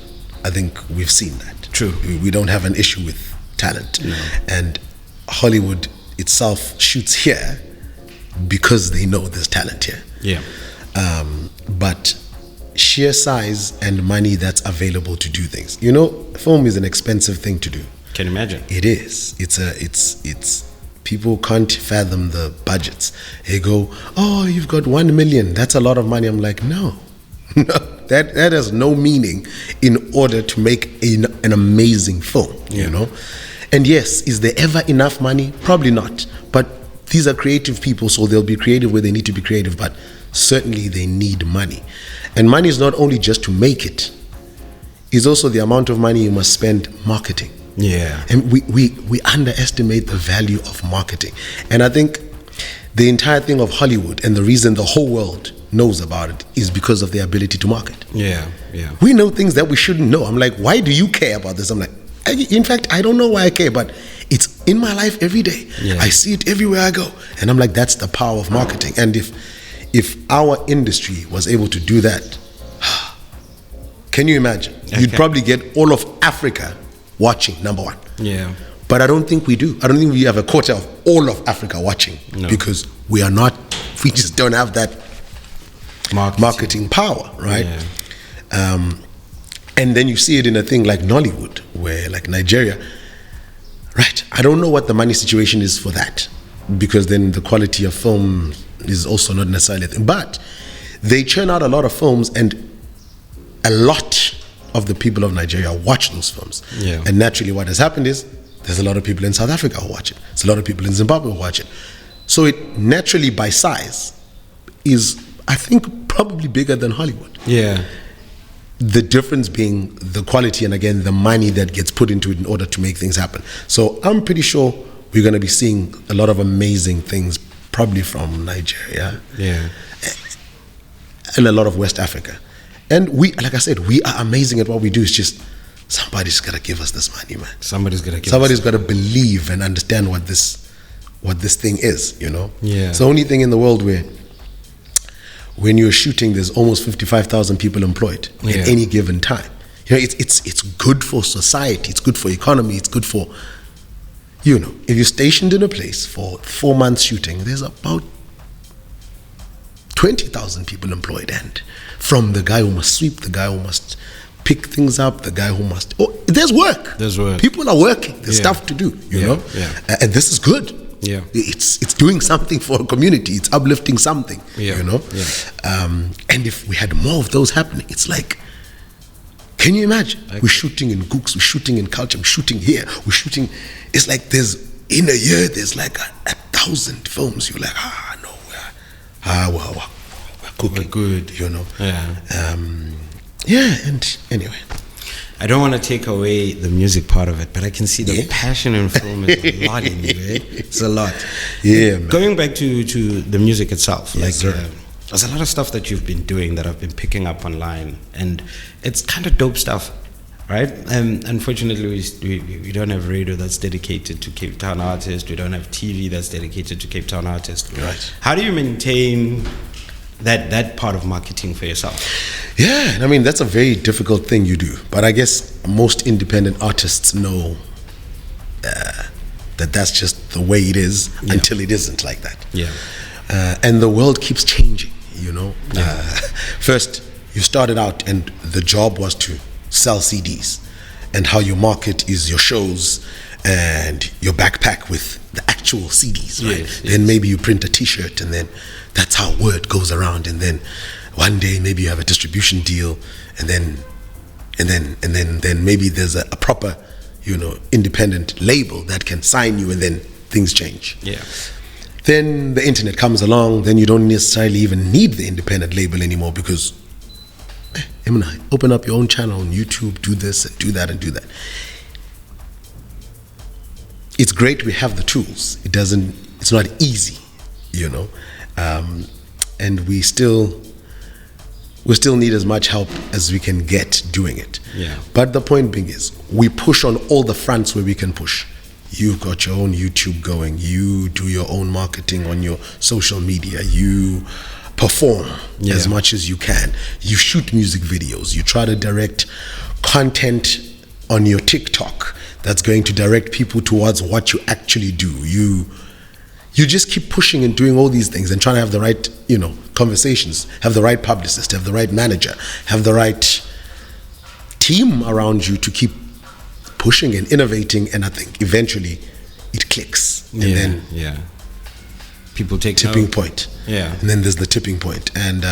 I think we've seen that. True. We don't have an issue with talent. And Hollywood itself shoots here because they know there's talent here. Yeah. But sheer size and money that's available to do things. You know, film is an expensive thing to do. Can you imagine? It is. It's people can't fathom the budgets. They go, oh, you've got 1 million. That's a lot of money. I'm like, no. That has no meaning in order to make an amazing film, you know? And yes, is there ever enough money? Probably not. But these are creative people, so they'll be creative where they need to be creative, but certainly they need money. And money is not only just to make it, it's also the amount of money you must spend marketing. Yeah. And we underestimate the value of marketing. And I think the entire thing of Hollywood and the reason the whole world knows about it is because of their ability to market. Yeah. We know things that we shouldn't know. I'm like, why do you care about this? I'm like, in fact, I don't know why I care, but it's in my life every day. Yeah. I see it everywhere I go. And I'm like, that's the power of marketing. And if our industry was able to do that, can you imagine? Okay. You'd probably get all of Africa watching, number one. Yeah. But I don't think we do. I don't think we have a quarter of all of Africa watching, because we just don't have that marketing power, right? Yeah. And then you see it in a thing like Nollywood, where like Nigeria, right? I don't know what the money situation is for that, because then the quality of film is also not necessarily a thing. But they churn out a lot of films, and a lot of the people of Nigeria watch those films. Yeah. And naturally what has happened is there's a lot of people in South Africa who watch it. There's a lot of people in Zimbabwe who watch it. So it naturally, by size, is, I think, probably bigger than Hollywood. Yeah. The difference being the quality and, again, the money that gets put into it in order to make things happen. So I'm pretty sure we're going to be seeing a lot of amazing things, probably from Nigeria. Yeah. And a lot of West Africa. And we, like I said, we are amazing at what we do. It's just somebody's got to give us this money, man. Somebody's got to believe and understand what this thing is, you know? Yeah. It's the only thing in the world where when you're shooting, there's almost 55,000 people employed at any given time. You know, it's good for society. It's good for economy. It's good for, you know, if you're stationed in a place for 4 months shooting, there's about 20,000 people employed, and from the guy who must sweep, the guy who must pick things up, the guy who must, there's work. People are working. There's stuff to do, you know? And this is good. Yeah. It's doing something for a community. It's uplifting something, you know? And if we had more of those happening, it's like, can you imagine? We're shooting in Gooks, we're shooting in culture, we're shooting here, we're shooting, it's like in a year, there's like 1,000 films. You're like, we're cooking. We're good. You know? Yeah. And anyway. I don't want to take away the music part of it, but I can see the passion in film is a lot in you, eh? It's a lot. Yeah, man. Going back to the music itself, yes, there's a lot of stuff that you've been doing that I've been picking up online, and it's kind of dope stuff, right? Unfortunately, we don't have radio that's dedicated to Cape Town artists. We don't have TV that's dedicated to Cape Town artists. Right. How do you maintain that part of marketing for yourself? Yeah, I mean, that's a very difficult thing you do. But I guess most independent artists know that that's just the way it is until it isn't like that. Yeah. And the world keeps changing, you know. First, you started out and the job was to sell CDs. And how you market is your shows and your backpack with the actual CDs, right? Yes. Then maybe you print a T-shirt, and then that's how word goes around. And then one day maybe you have a distribution deal, and then maybe there's a proper, you know, independent label that can sign you, and then things change. Yeah. Then the internet comes along. Then you don't necessarily even need the independent label anymore, because open up your own channel on YouTube, do this and do that and do that. It's great we have the tools. It's not easy, you know, and we still need as much help as we can get doing it. Yeah. But the point being is, we push on all the fronts where we can push. You've got your own YouTube going. You do your own marketing on your social media. You perform as much as you can. You shoot music videos. You try to direct content on your TikTok that's going to direct people towards what you actually do. You you just keep pushing and doing all these things and trying to have the right, conversations, have the right publicist, have the right manager, have the right team around you to keep pushing and innovating. And I think eventually it clicks. And then people take tipping point. Yeah. And then there's the tipping point. And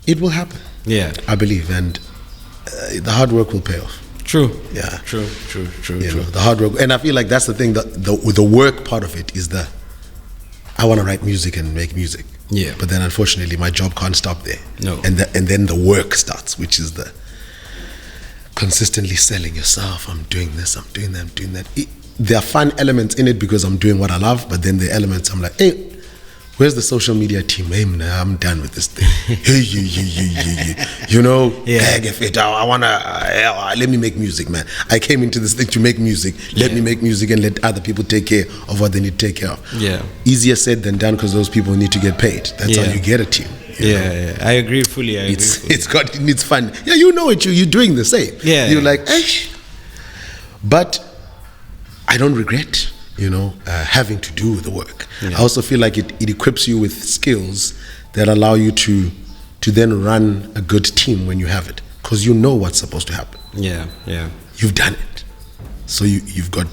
it will happen. Yeah. I believe. And the hard work will pay off. True. Yeah. True. The hard work. And I feel like that's the thing, that the work part of it is I want to write music and make music. Yeah. But then unfortunately my job can't stop there. No. And then the work starts, which is the consistently selling yourself. I'm doing this, I'm doing that, I'm doing that. There are fun elements in it because I'm doing what I love, but then the elements I'm like, hey, where's the social media team? Hey, man, I'm done with this thing. Hey, bag of it. I wanna let me make music, man. I came into this thing to make music. Let me make music and let other people take care of what they need to take care of. Yeah. Easier said than done because those people need to get paid. That's how you get a team. Yeah. I agree fully. It needs fun. Yeah, you're doing the same. Yeah. You're like, but I don't regret, having to do the work. Yeah. I also feel like it equips you with skills that allow you to then run a good team when you have it, because you know what's supposed to happen. Yeah. You've done it, so you've got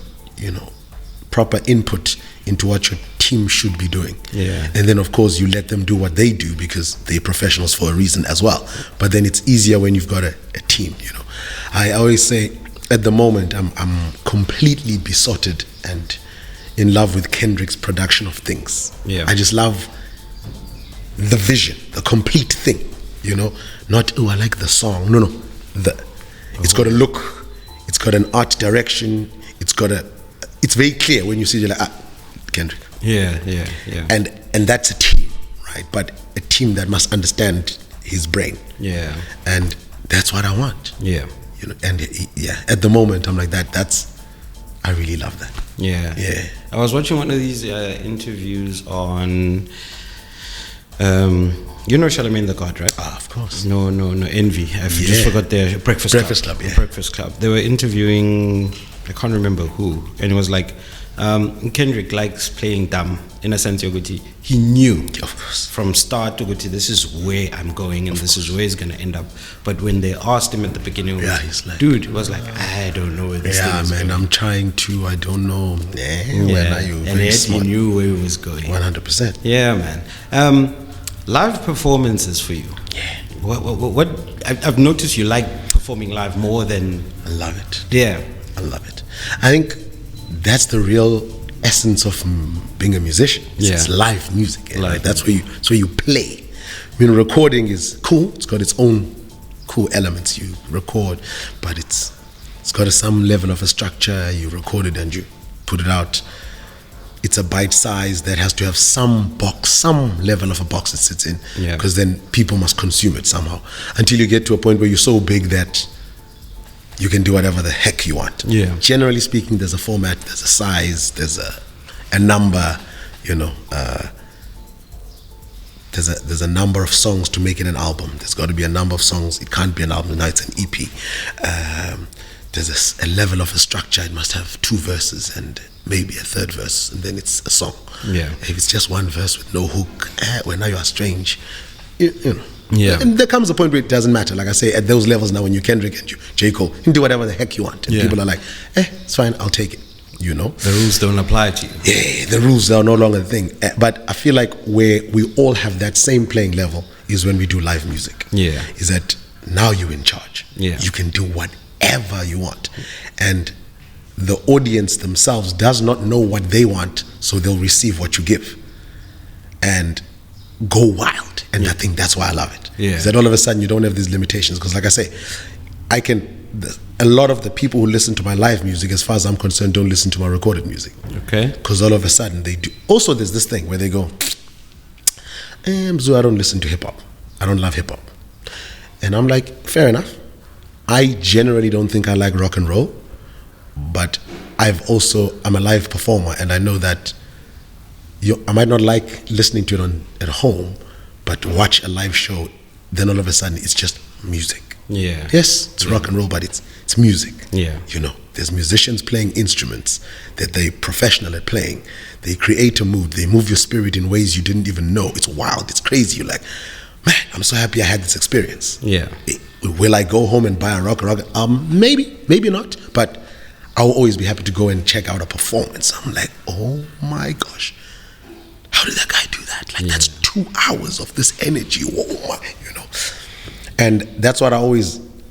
proper input into what your team should be doing. Yeah. And then of course you let them do what they do because they're professionals for a reason as well. But then it's easier when you've got a team. I always say, at the moment, I'm completely besotted and in love with Kendrick's production of things. Yeah. I just love the vision, the complete thing. Not I like the song. No. It's got a look. It's got an art direction. It's very clear when you see it. You're like, Kendrick. Yeah. And that's a team, right? But a team that must understand his brain. Yeah. And that's what I want. Yeah. And at the moment I'm like I really love that. Yeah. I was watching one of these interviews on Charlemagne the God, right? Of course. No, Envy. I just forgot their Breakfast Club. Yeah. Breakfast Club. They were interviewing, I can't remember who, and it was like Kendrick likes playing dumb in a sense. He knew from start to this is where I'm going and this is where it's gonna end up. But when they asked him at the beginning, he's like, dude, it was like, I don't know where this thing is going. I'm trying to, I don't know. When are you? And yet he knew where it was going. 100%. Yeah, man. Live performances for you. Yeah. What I've noticed you like performing live more than. I love it. Yeah. I love it. I think that's the real essence of being a musician. It's live music. Right? That's where you play. Recording is cool. It's got its own cool elements. You record, but it's got some level of a structure. You record it and you put it out. It's a bite size that has to have some level of a box it sits in, because then people must consume it somehow, until you get to a point where you're so big that you can do whatever the heck you want. Yeah. Generally speaking, there's a format, there's a size, there's a number, there's a number of songs to make it an album. There's got to be a number of songs. It can't be an album. Now it's an EP. There's a level of a structure. It must have 2 verses and maybe a 3rd verse, and then it's a song. Yeah. If it's just 1 verse with no hook, well, now you are strange. Yeah. And there comes a point where it doesn't matter. Like I say, at those levels now, when you Kendrick and you J. Cole, you can do whatever the heck you want. And people are like, it's fine, I'll take it. The rules don't apply to you. Yeah, the rules are no longer the thing. But I feel like where we all have that same playing level is when we do live music. Yeah. Is that now you're in charge. Yeah. You can do whatever you want. And the audience themselves does not know what they want, so they'll receive what you give and go wild. And I think that's why I love it. Yeah. Is that all of a sudden you don't have these limitations. Because like I say, a lot of the people who listen to my live music, as far as I'm concerned, don't listen to my recorded music. Okay. Because all of a sudden they do. Also, there's this thing where they go, Mzu, I don't listen to hip-hop. I don't love hip-hop. And I'm like, fair enough. I generally don't think I like rock and roll, but I'm a live performer, and I know that I might not like listening to it at home, but to watch a live show, then all of a sudden it's just music. Yeah. Yes, it's rock and roll, but it's music. Yeah. There's musicians playing instruments that they're professional at playing. They create a mood. They move your spirit in ways you didn't even know. It's wild. It's crazy. You're like, man, I'm so happy I had this experience. Yeah. Will I go home and buy a rock? Maybe not. But I'll always be happy to go and check out a performance. I'm like, oh my gosh, how did that guy do that? Like, that's 2 hours of this energy. Oh my, And that's what I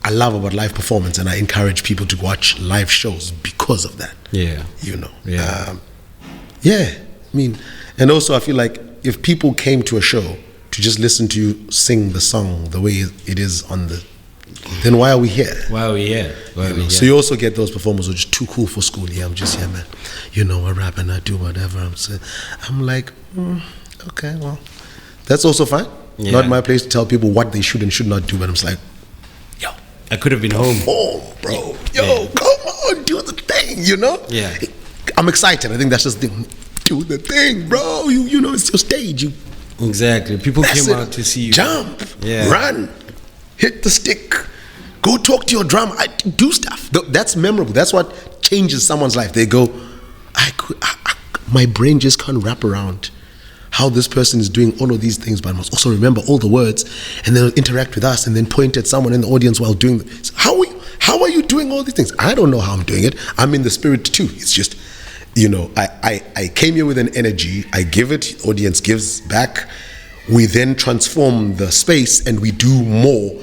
love about live performance, and I encourage people to watch live shows because of that. Yeah. I mean, and also I feel like if people came to a show to just listen to you sing the song the way it is then why are we here? So you also get those performers who are just too cool for school. Yeah, I'm just here, man. I rap and I do whatever I'm saying. I'm like, okay, well, that's also fine. Yeah. Not my place to tell people what they should and should not do, but I'm just like, yo, I could have been home. Bro. Come on, do the thing, Yeah. I'm excited. I think that's just the thing. Do the thing, bro. It's your stage. Exactly. People came out to see you. Jump, run, hit the stick, go talk to your drum. I do stuff. That's memorable. That's what changes someone's life. They go, my brain just can't wrap around how this person is doing all of these things, but I must also remember all the words, and then interact with us, and then point at someone in the audience while doing it. How are you doing all these things? I don't know how I'm doing it. I'm in the spirit too. It's just, I came here with an energy. I give it, audience gives back. We then transform the space, and we do more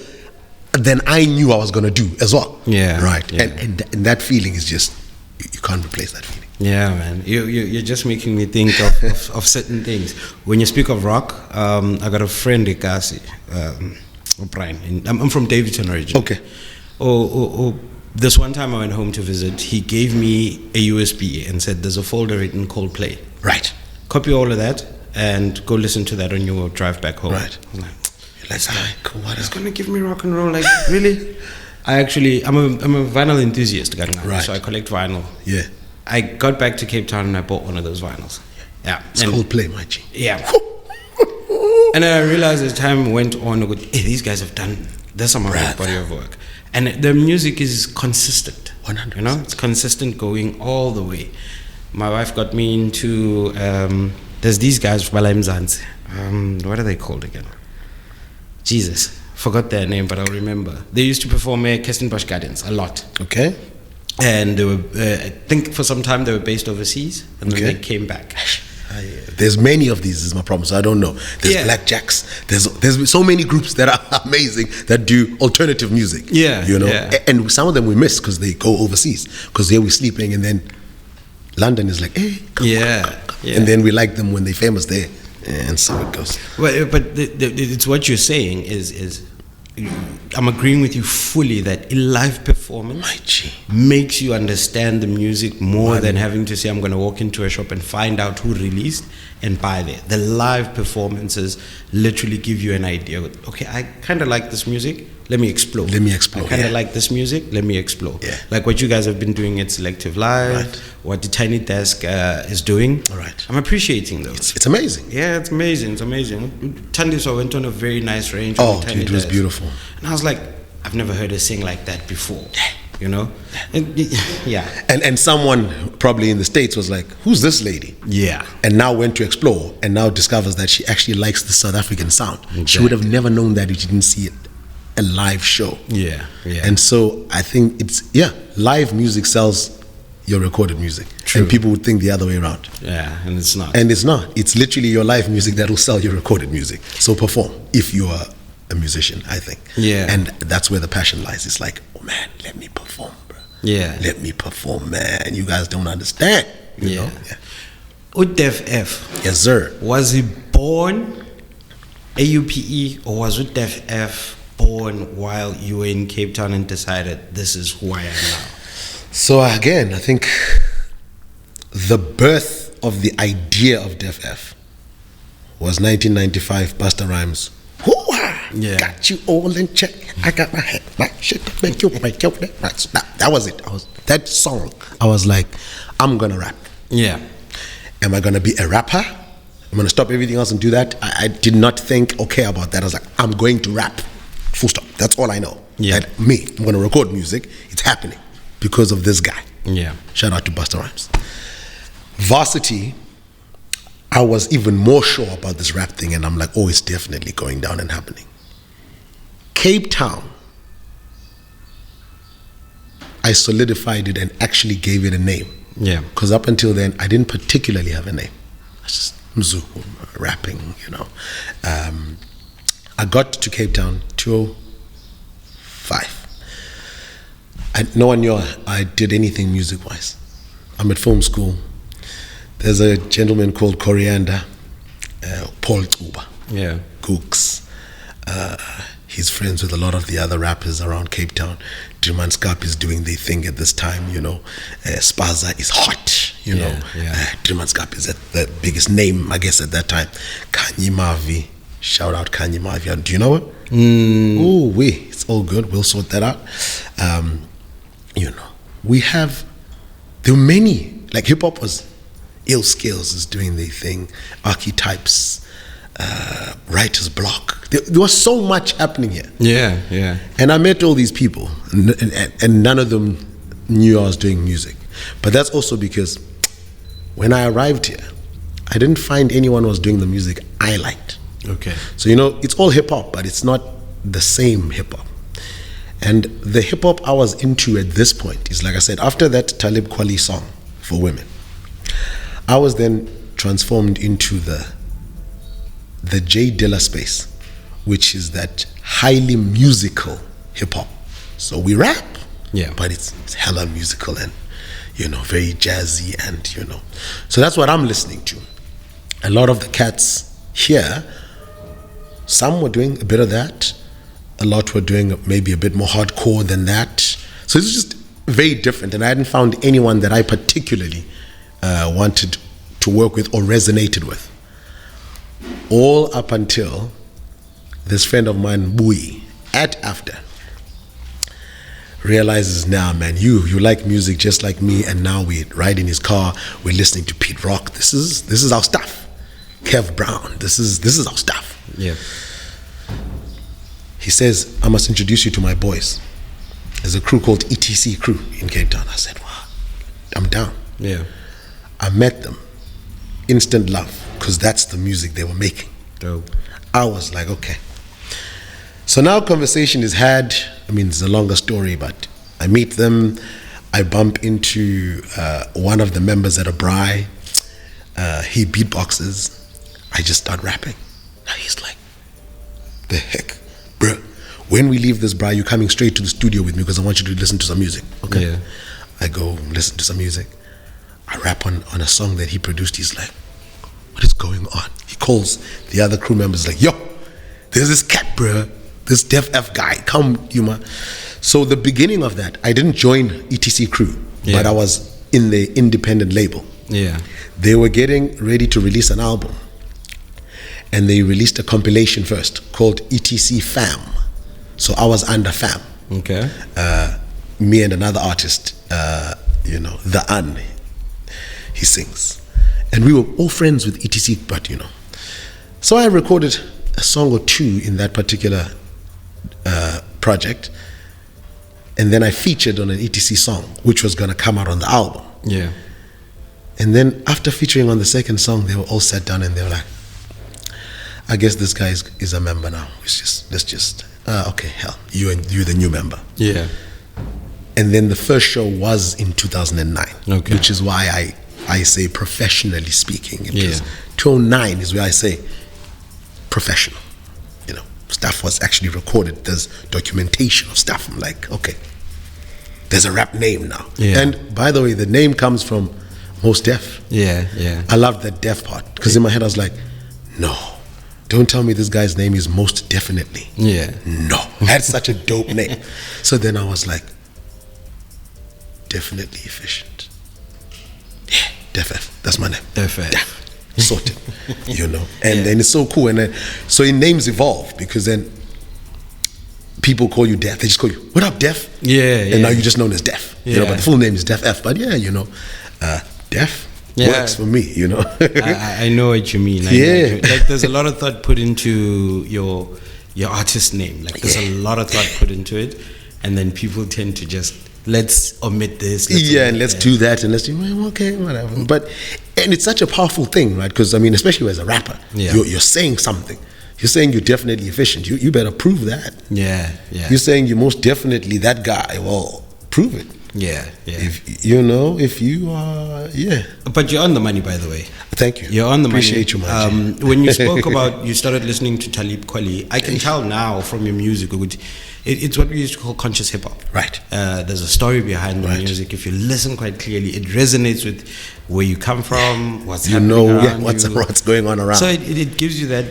than I knew I was going to do as well. Yeah. Right. Yeah. And that feeling is just, you can't replace that feeling. Yeah, man. You're just making me think of certain things. When you speak of rock, I got a friend, Ikasi, Brian. I'm from Davidson originally. Okay. This one time I went home to visit, he gave me a USB and said, there's a folder written Coldplay. Right. Copy all of that and go listen to that on your drive back home. Right. I'm like, this guy, cool, he's gonna give me rock and roll, like, really? I'm a vinyl enthusiast, right. So I collect vinyl. Yeah. I got back to Cape Town and I bought one of those vinyls. Yeah. It's Coldplay, my G. Yeah. And then I realized as time went on, hey, these guys have done this amount of body of work. And the music is consistent. 100%. It's consistent going all the way. My wife got me into, there's these guys, what are they called again? Jesus, forgot their name, but I'll remember. They used to perform at Kirstenbosch Gardens a lot. Okay. And they were, I think for some time they were based overseas, and then they came back. There's many of these is my problem, so I don't know. There's Blackjacks. There's so many groups that are amazing that do alternative music. Yeah. And some of them we miss because they go overseas. Because here we're sleeping, and then London is like, hey, come on. And then we like them when they're famous there, and so it goes. Well, but it's what you're saying is I'm agreeing with you fully that a live performance makes you understand the music more than having to say, I'm going to walk into a shop and find out who released and buy there. The live performances literally give you an idea. Okay, I kind of like this music. Let me explore. I kind of like this music. Let me explore. Yeah. Like what you guys have been doing at Selective Live, what the Tiny Desk is doing. All right. I'm appreciating those. It's amazing. Yeah, it's amazing. It's amazing. Ntantiso went on a very nice range. Oh, dude, it was beautiful. And I was like, I've never heard her sing like that before. And, and someone probably in the States was like, who's this lady? Yeah. And now went to explore and now discovers that she actually likes the South African sound. Exactly. She would have never known that if she didn't see it. A live show. Yeah. And so I think live music sells your recorded music. True. And people would think the other way around. Yeah, and it's not. It's literally your live music that will sell your recorded music. So perform if you are a musician, I think. Yeah. And that's where the passion lies. It's like, oh man, let me perform, bro. Yeah. Let me perform, man. You guys don't understand. You know? Yeah. DEF EFF. Yes, sir. Was he born AUPE, or was DEF EFF born while you were in Cape Town and decided this is who I am now? So again, I think the birth of the idea of DEF EFF was 1995, Busta Rhymes. Yeah. Got you all in check. I got my head. My shit make you make you. That was it. That song. I was like, I'm gonna rap. Yeah. Am I gonna be a rapper? I'm gonna stop everything else and do that? I did not think about that. I was like, I'm going to rap. Full stop. That's all I know. Yeah. That I'm gonna record music. It's happening. because of this guy. Yeah. Shout out to Busta Rhymes. Varsity, I was even more sure about this rap thing, and I'm like, oh, it's definitely going down and happening. Cape Town, I solidified it and actually gave it a name. Yeah. Because up until then, I didn't particularly have a name. I was just Mzu, rapping, you know. I got to Cape Town 2005. No one knew I did anything music-wise. I'm at film school. There's a gentleman called Coriander, Paul Tsuba, Gooks. He's friends with a lot of the other rappers around Cape Town. Transkei is doing their thing at this time, you know. Spaza is hot, you know. Transkei is the biggest name, I guess, at that time. Kanye Mavi, shout out Kanye Mavi. Do you know it? Oh, it's all good. We'll sort that out. You know, there were many, like hip hop was, Ill Skills is doing their thing, Archetypes, Writer's Block. There was so much happening here. Yeah. And I met all these people, and none of them knew I was doing music. But that's also because when I arrived here, I didn't find anyone who was doing the music I liked. Okay. So, you know, it's all hip hop, but it's not the same hip hop. And the hip hop I was into at this point is, like I said, after that Talib Kweli song for women, I was then transformed into the J Dilla space, which is that highly musical hip hop. So we rap, but it's hella musical and, you know, very jazzy and, you know. So that's what I'm listening to. A lot of the cats here, some were doing a bit of that. A lot were doing maybe a bit more hardcore than that. So it's just very different. And I hadn't found anyone that I particularly wanted to work with or resonated with. All up until this friend of mine, Bui, at After, realizes, now, man, you like music just like me, and now we ride in his car, we're listening to Pete Rock. This is our stuff. Kev Brown, this is our stuff. Yeah. He says, I must introduce you to my boys. There's a crew called ETC crew in Cape Town. I said, wow, I'm down. Yeah. I met them. Instant love, because that's the music they were making. Dope. I was like, okay. So now conversation is had. I mean, it's a longer story, but I meet them. I bump into one of the members at a braai. He beatboxes. I just start rapping. Now he's like, the heck? Bruh, when we leave this braai, you're coming straight to the studio with me because I want you to listen to some music. Okay. Yeah. I go listen to some music. I rap on a song that he produced. He's like, what is going on? He calls the other crew members like, yo, there's this cat, bruh, this DEF EFF guy, come, you man. So the beginning of that, I didn't join ETC crew, but I was in the independent label. Yeah. They were getting ready to release an album, and they released a compilation first called ETC Fam. So I was under Fam. Okay. Me and another artist, you know, the An, he sings. And we were all friends with ETC, but, you know. So I recorded a song or two in that particular project, and then I featured on an ETC song, which was going to come out on the album. Yeah. And then after featuring on the second song, they were all sat down and they were like, I guess this guy is a member now. Let's just okay, hell, you're the new member. Yeah. And then the first show was in 2009, okay, which is why I say professionally speaking. Because 2009 is where I say professional. You know, stuff was actually recorded. There's documentation of stuff. I'm like, okay, there's a rap name now. Yeah. And by the way, the name comes from Most Def. Yeah, yeah. I loved that Def part because in my head I was like, no, don't tell me this guy's name is Most Definitely. Yeah. No, that's such a dope name. So then I was like, Definitely Efficient. Yeah, Def Eff, that's my name. Def Eff. Yeah, sorted. You know, and then it's so cool. And then, so your names evolve because then people call you Def. They just call you, what up, Def? Yeah, and now you're just known as Def. You know, but the full name is Def Eff. But yeah, you know, Def works for me, you know. I know what you mean. Like there's a lot of thought put into your artist name. Like there's a lot of thought put into it, and then people tend to just let's omit this. And let's do that, and let's do, okay, whatever. And it's such a powerful thing, right? Because, I mean, especially as a rapper, you're saying something. You're saying you're definitely efficient. You better prove that. Yeah. You're saying you're most definitely that guy. Well, prove it. Yeah. If you are, But you're on the money, by the way. Thank you. You're on the Appreciate money. you, man. When you spoke about, you started listening to Talib Kweli, I can tell now from your music, it's what we used to call conscious hip hop. Right. There's a story behind the music. If you listen quite clearly, it resonates with where you come from, what's happening around what's going on around. So it gives you that.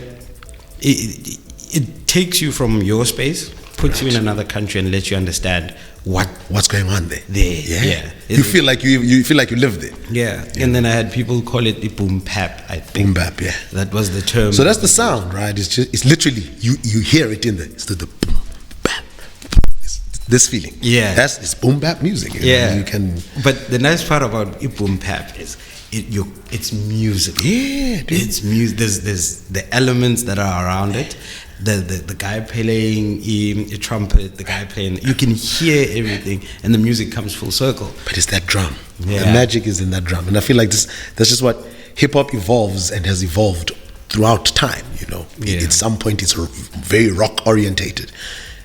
It takes you from your space, puts you in another country, and lets you understand what's going on there. Yeah. You feel like you live there. Yeah. And then I had people call it the boom bap, I think. Boom bap, yeah. That was the term. So that's the sound, right? It's literally you hear it in there. It's the boom bap. It's this feeling. Yeah. It's boom bap music. You can. But the nice part about boom bap is it's music. Yeah, dude. It's music. There's the elements that are around it. The guy playing a trumpet, the guy playing, you can hear everything, and the music comes full circle. But it's that drum. Yeah. The magic is in that drum, and I feel like that's just what hip hop evolves and has evolved throughout time. At some point it's very rock orientated.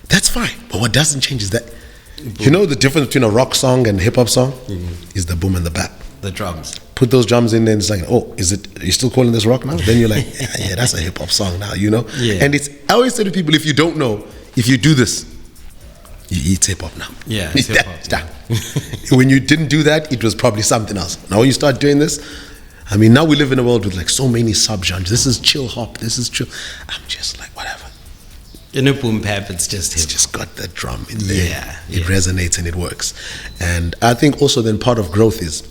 That's fine, but what doesn't change is that the difference between a rock song and a hip hop song is the boom and the bap. The drums. Put those drums in there, and it's like, are you still calling this rock now? Then you're like, yeah, that's a hip hop song now, Yeah. And I always say to people, if you don't know, if you do this, it's hip hop now. Yeah, it's hip hop. When you didn't do that, it was probably something else. Now when you start doing this, I mean, now we live in a world with like so many subgenres. This is chill hop. This is chill. I'm just like, whatever. In a boom bap, it's just got that drum in there. Yeah. It resonates and it works. And I think also then part of growth is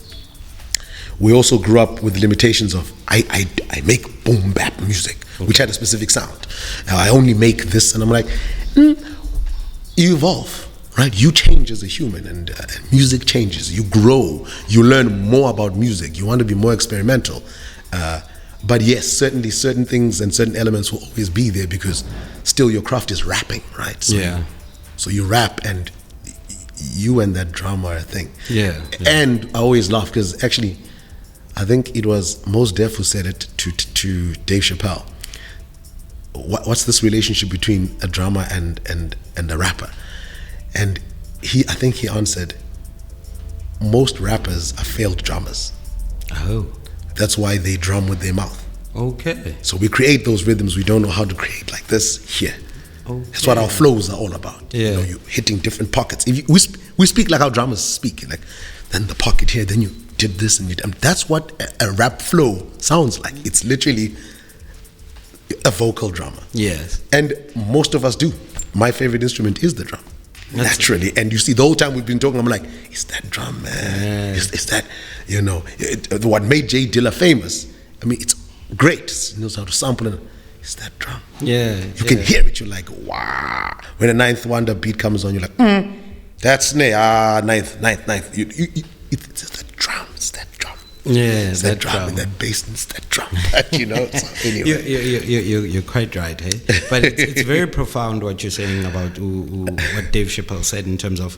we also grew up with limitations of I make boom bap music, which had a specific sound. I only make this, and I'm like, you evolve, right? You change as a human, and music changes. You grow. You learn more about music. You want to be more experimental. But yes, certainly certain things and certain elements will always be there because still your craft is rapping, right? So you rap, and you and that drum are a thing. Yeah. And I always laugh because actually, I think it was Mos Def who said it to Dave Chappelle. What's this relationship between a drummer and a rapper? And I think he answered, most rappers are failed drummers. Oh. That's why they drum with their mouth. Okay. So we create those rhythms we don't know how to create, like this here. Okay. That's what our flows are all about. Yeah. You're hitting different pockets. We speak like how drummers speak, like then the pocket here, then you did this, and that's what a rap flow sounds like. It's literally a vocal drummer. Yes. And most of us do. My favorite instrument is the drum. Naturally. And you see, the whole time we've been talking, I'm like, it's that drum, man. It's that, what made Jay Dilla famous. I mean, it's great. He knows how to sample, and it's that drum. Yeah. You can hear it, you're like, wow. When a Ninth Wonder beat comes on, you're like, that's snare, ninth. It's just that drum, it's that drum. Yeah, it's that drum. And that bass, it's that drum. So anyway. You're quite right, hey? But it's very profound what you're saying about what Dave Chappelle said in terms of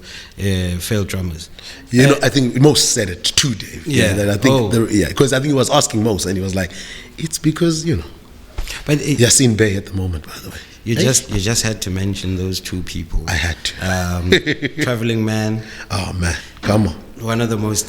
failed drummers. I think Mos said it to Dave. Yeah. I think because I think he was asking Mos, and he was like, it's because, But Yassine Bey at the moment, by the way. You just had to mention those two people. I had to. Traveling Man. Oh man, come on. One of the most,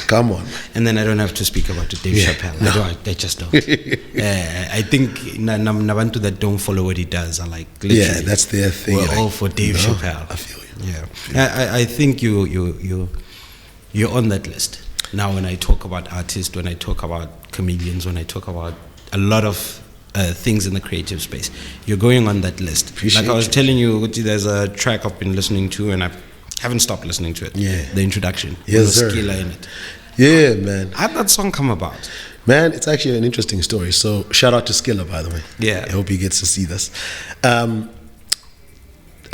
Come on. And then I don't have to speak about Dave Chappelle. No. I just don't. I think Nabantu that don't follow what he does are like, literally, yeah, that's their thing. We're all for Dave Chappelle. I feel you. Yeah. I think you're on that list. Now when I talk about artists, when I talk about comedians, when I talk about a lot of things in the creative space, you're going on that list. Appreciate I was telling you, there's a track I've been listening to, and I haven't stopped listening to it. Yeah. The introduction. Yes, with sir. Skilla in it. Yeah, man. How did that song come about? Man, it's actually an interesting story. So shout out to Skilla, by the way. Yeah. I hope he gets to see this. A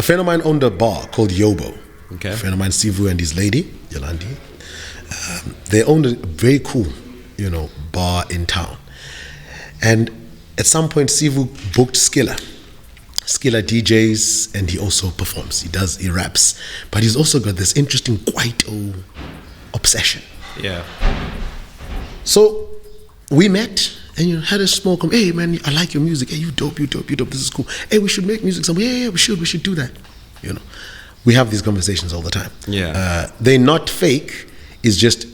friend of mine owned a bar called Yobo. Okay. A friend of mine, Sivu, and his lady, Yolandi. They owned a very cool, bar in town. And at some point, Sivu booked Skilla Skilla DJs, and he also performs. He raps, but he's also got this interesting Kwaito obsession. Yeah. So we met and had a small hey man, I like your music. Hey, you dope. This is cool. Hey, we should make music somewhere. Yeah, we should do that. We have these conversations all the time. Yeah. They're not fake. It's just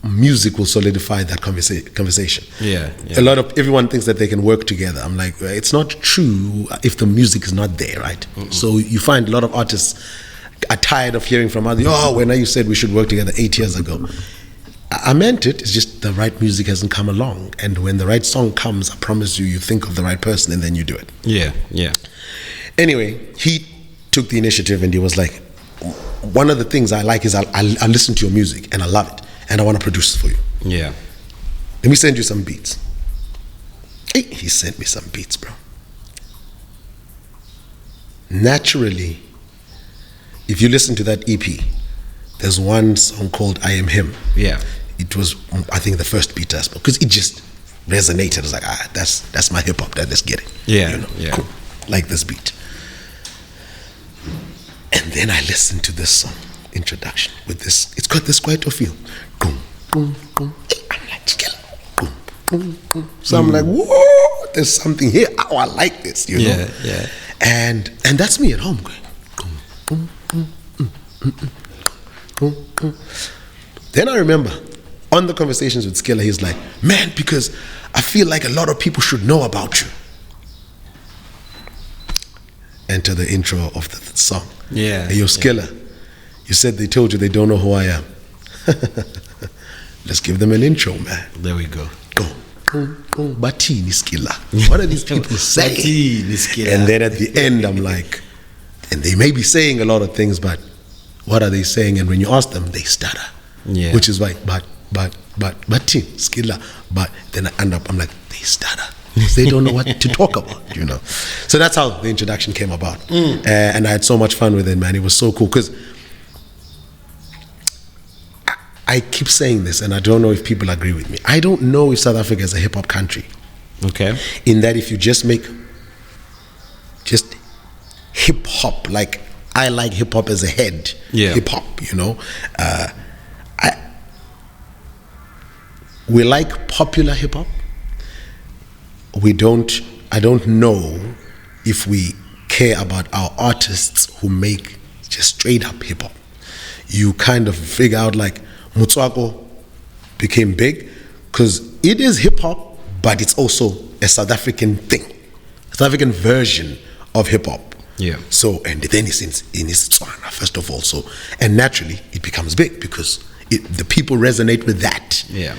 music will solidify that conversation. Yeah. Everyone thinks that they can work together. I'm like, it's not true if the music is not there, right? Mm-mm. So you find a lot of artists are tired of hearing from others. When you said we should work together 8 years ago. I meant it. It's just the right music hasn't come along, and when the right song comes, I promise you think of the right person and then you do it. Yeah. Anyway, he took the initiative and he was like, one of the things I like is I listen to your music and I love it and I want to produce it for you. Yeah. Let me send you some beats. Hey, he sent me some beats, bro. Naturally, if you listen to that EP, there's one song called I Am Him. Yeah. It was, I think, the first beat I spoke, because it just resonated. I was like, that's my hip hop. Let's get it. Yeah. Cool. Like this beat. And then I listened to this song, introduction, with this, it's got this Kwaito feel. Boom, boom, boom. I'm like, Skilla. Boom, boom, boom. So I'm like, whoa, there's something here. Oh, I like this, you know? Yeah. And that's me at home going, boom, boom, boom, boom. Then I remember, on the conversations with Skilla, he's like, man, because I feel like a lot of people should know about you. Enter the intro of the song. Yeah. Hey, yo, Skilla, you said they told you they don't know who I am. Let's give them an intro, man. There we go. Go. Batini Skilla. What are these people saying? Batini Skilla. And then at the end, I'm like, and they may be saying a lot of things, but what are they saying? And when you ask them, they stutter. Yeah. Which is why, Batini Skilla. But then I end up, I'm like, they stutter. They don't know what to talk about, you know. So that's how the introduction came about. And I had so much fun with it, man. It was so cool, because I keep saying this, and I don't know if people agree with me. I don't know if South Africa is a hip-hop country. Okay. In that if you just make just hip-hop, like I like hip-hop as a head, hip-hop, you know. We like popular hip-hop. I don't know if we care about our artists who make just straight up hip hop. You kind of figure out like Mutswako became big because it is hip hop, but it's also a South African thing, a South African version of hip hop. Yeah. So, and then it's in his Tswana, first of all. So, and naturally it becomes big because the people resonate with that. Yeah.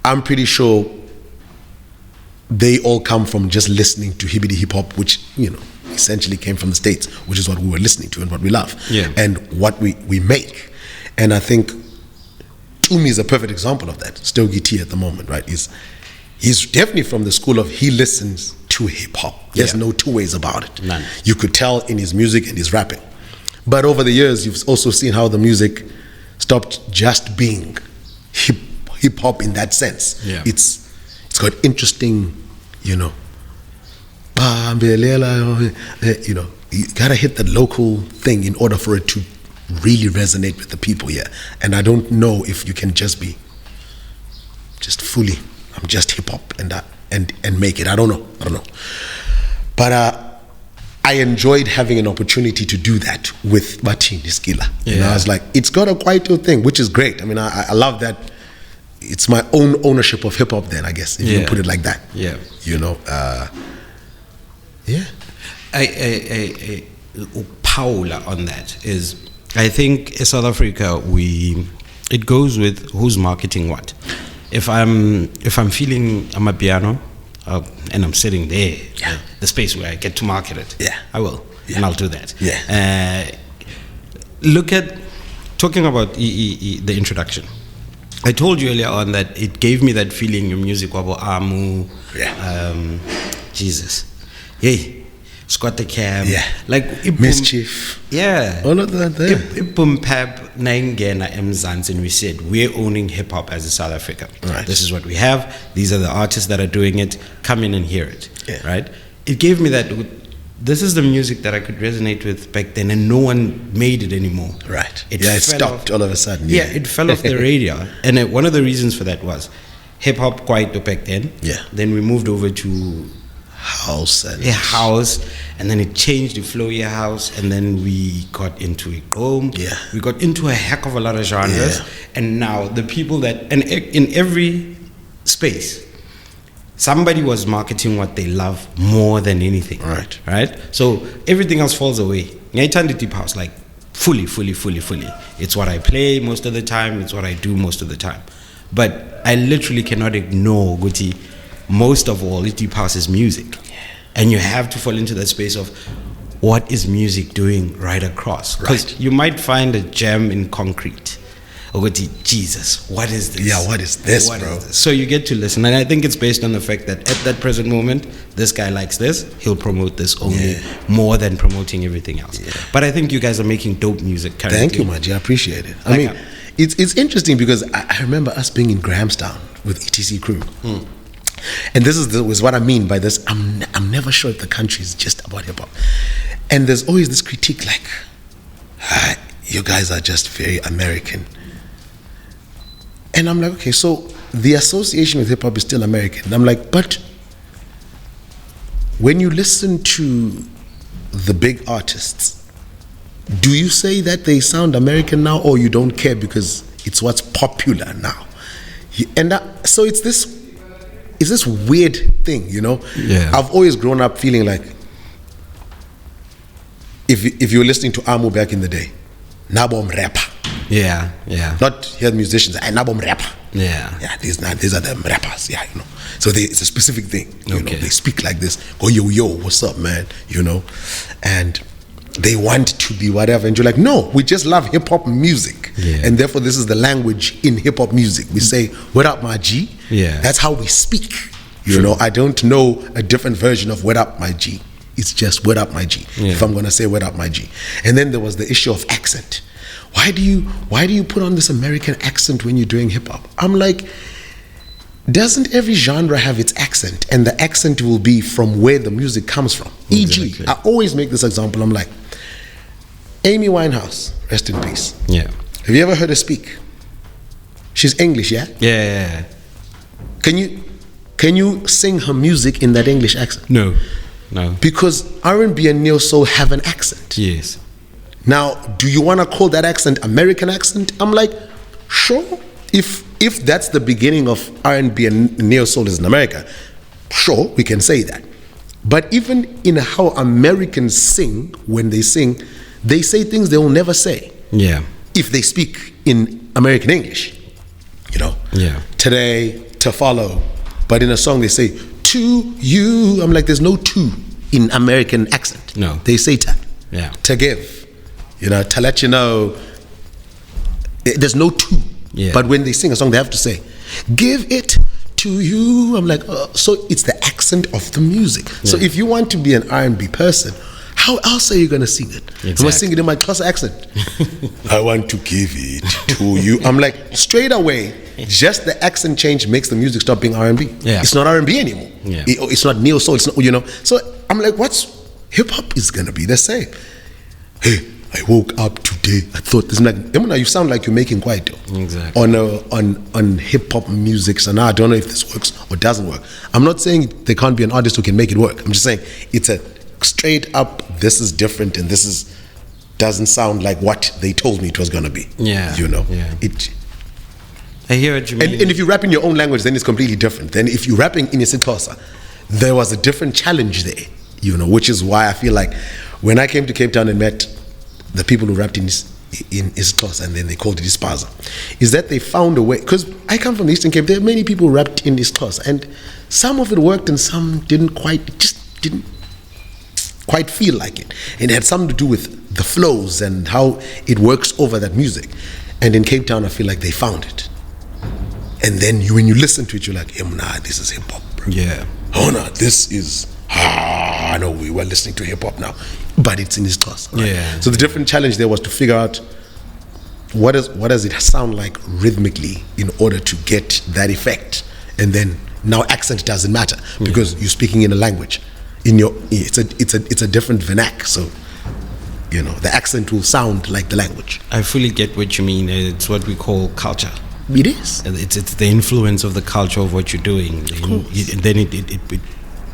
I'm pretty sure they all come from just listening to hibbity hip hop, which, you know, essentially came from the States, which is what we were listening to and what we love, and what we make. And I think Tumi is a perfect example of that. Stogie T at the moment, right? He's definitely from the school of he listens to hip hop. There's no two ways about it. None. You could tell in his music and his rapping. But over the years, you've also seen how the music stopped just being hip hop in that sense. Yeah. It's got interesting, you know, you gotta hit the local thing in order for it to really resonate with the people here. And I don't know if you can just be fully, I'm just hip hop and make it. I don't know. But I enjoyed having an opportunity to do that with Batini Skilla. You know, I was like, it's got a Kwaito thing, which is great. I mean, I love that. It's my own ownership of hip hop then, I guess, if you put it like that. Yeah. You know, Paula on that is, I think in South Africa, it goes with who's marketing what. If I'm feeling I'm a piano, and I'm sitting there, the space where I get to market it, I will, and I'll do that. Look at, talking about the introduction. I told you earlier on that it gave me that feeling in music, wabo amu, Jesus, Scott the Cam, like Mischief, all of that. Boom Pap Naingena Mzansi, and we said we're owning hip hop as a South Africa. Right. This is what we have. These are the artists that are doing it. Come in and hear it. Right. it gave me that. This is the music that I could resonate with back then, and no one made it anymore. Right. It stopped all of a sudden. Yeah, it fell off the radio. And one of the reasons for that was hip hop quite back then. Yeah. Then we moved over to house and then it changed the flow house, and then we got into a home. Yeah. We got into a heck of a lot of genres, and now the people that in every space, somebody was marketing what they love more than anything. Right. So everything else falls away. I turned it deep house like fully. It's what I play most of the time. It's what I do most of the time. But I literally cannot ignore Guti. Most of all, deep house is music, and you have to fall into that space of what is music doing right across. Because you might find a gem in concrete. Jesus, what is this? Yeah, what is this, bro? So you get to listen, and I think it's based on the fact that at that present moment, this guy likes this, he'll promote this only more than promoting everything else. Yeah. But I think you guys are making dope music currently. Thank you, Maji. I appreciate it. I mean, it's interesting because I remember us being in Grahamstown with ETC crew. And this was what I mean by this. I'm never sure if the country is just about hip hop. And there's always this critique like, you guys are just very American. And I'm like, okay, so the association with hip hop is still American. And I'm like, but when you listen to the big artists, do you say that they sound American now, or you don't care because it's what's popular now? And so it's this weird thing, you know? Yeah. I've always grown up feeling like if you were listening to Amu back in the day, Nabom rapper. Yeah. Not here musicians, Nabom rapper. Yeah. These are the rappers, you know. So it's a specific thing, you know. They speak like this, go yo, what's up, man, you know? And they want to be whatever, and you're like, no, we just love hip-hop music. And therefore this is the language in hip-hop music. We say, what up, my G? That's how we speak, you know. I don't know a different version of what up, my G. It's just what up, my G, if I'm gonna say what up, my G. And then there was the issue of accent. Why do you put on this American accent when you're doing hip-hop? I'm like, doesn't every genre have its accent? And the accent will be from where the music comes from. E.g., I always make this example. I'm like, Amy Winehouse, rest in peace. Yeah. Have you ever heard her speak? She's English, yeah? Yeah. Can you sing her music in that English accent? No. Because R&B and neo-soul have an accent. Yes. Now, do you want to call that accent American accent? I'm like, sure. If that's the beginning of R&B and neo-soul is in America, sure, we can say that. But even in how Americans sing, when they sing, they say things they will never say. Yeah. If they speak in American English, you know. Yeah. Today, to follow. But in a song they say, to you. I'm like, there's no to in American accent. No. They say to. Yeah. To give. You know, to let you know. There's no to. Yeah. But when they sing a song, they have to say, give it to you. I'm like, so it's the accent of the music. Yeah. So if you want to be an R&B person, how else are you going to sing it? Exactly. I'm going to sing it in my Xhosa accent. I want to give it to you. I'm like, straight away, just the accent change makes the music stop being R&B. Yeah. It's not R&B anymore. Yeah. It's not neo-soul. It's not, you know. So I'm like, hip-hop is going to be the same. Hey, I woke up today. I thought this. Like, you sound like you're making quiet though. Exactly. On hip hop music. So now I don't know if this works or doesn't work. I'm not saying there can't be an artist who can make it work. I'm just saying it's a straight up. This is different, and doesn't sound like what they told me it was gonna be. Yeah. You know. Yeah. I hear what you mean. And if you rap in your own language, then it's completely different. Then if you're rapping in isiXhosa, there was a different challenge there. You know, which is why I feel like when I came to Cape Town and met the people who rapped in isiXhosa and then they called it Ispaza, is that they found a way, because I come from the Eastern Cape, there are many people who rapped in isiXhosa and some of it worked and some didn't quite feel like it. And it had something to do with the flows and how it works over that music. And in Cape Town, I feel like they found it. And then when you listen to it, you're like, nah, this is hip hop, bro. Yeah. Oh no, this is, I know we were listening to hip hop now. But it's in his class. Right? Yeah. So the different challenge there was to figure out what does it sound like rhythmically in order to get that effect. And then now accent doesn't matter because you're speaking in a language. it's a different vernac, so the accent will sound like the language. I fully get what you mean. It's what we call culture. It is. It's the influence of the culture of what you're doing. Then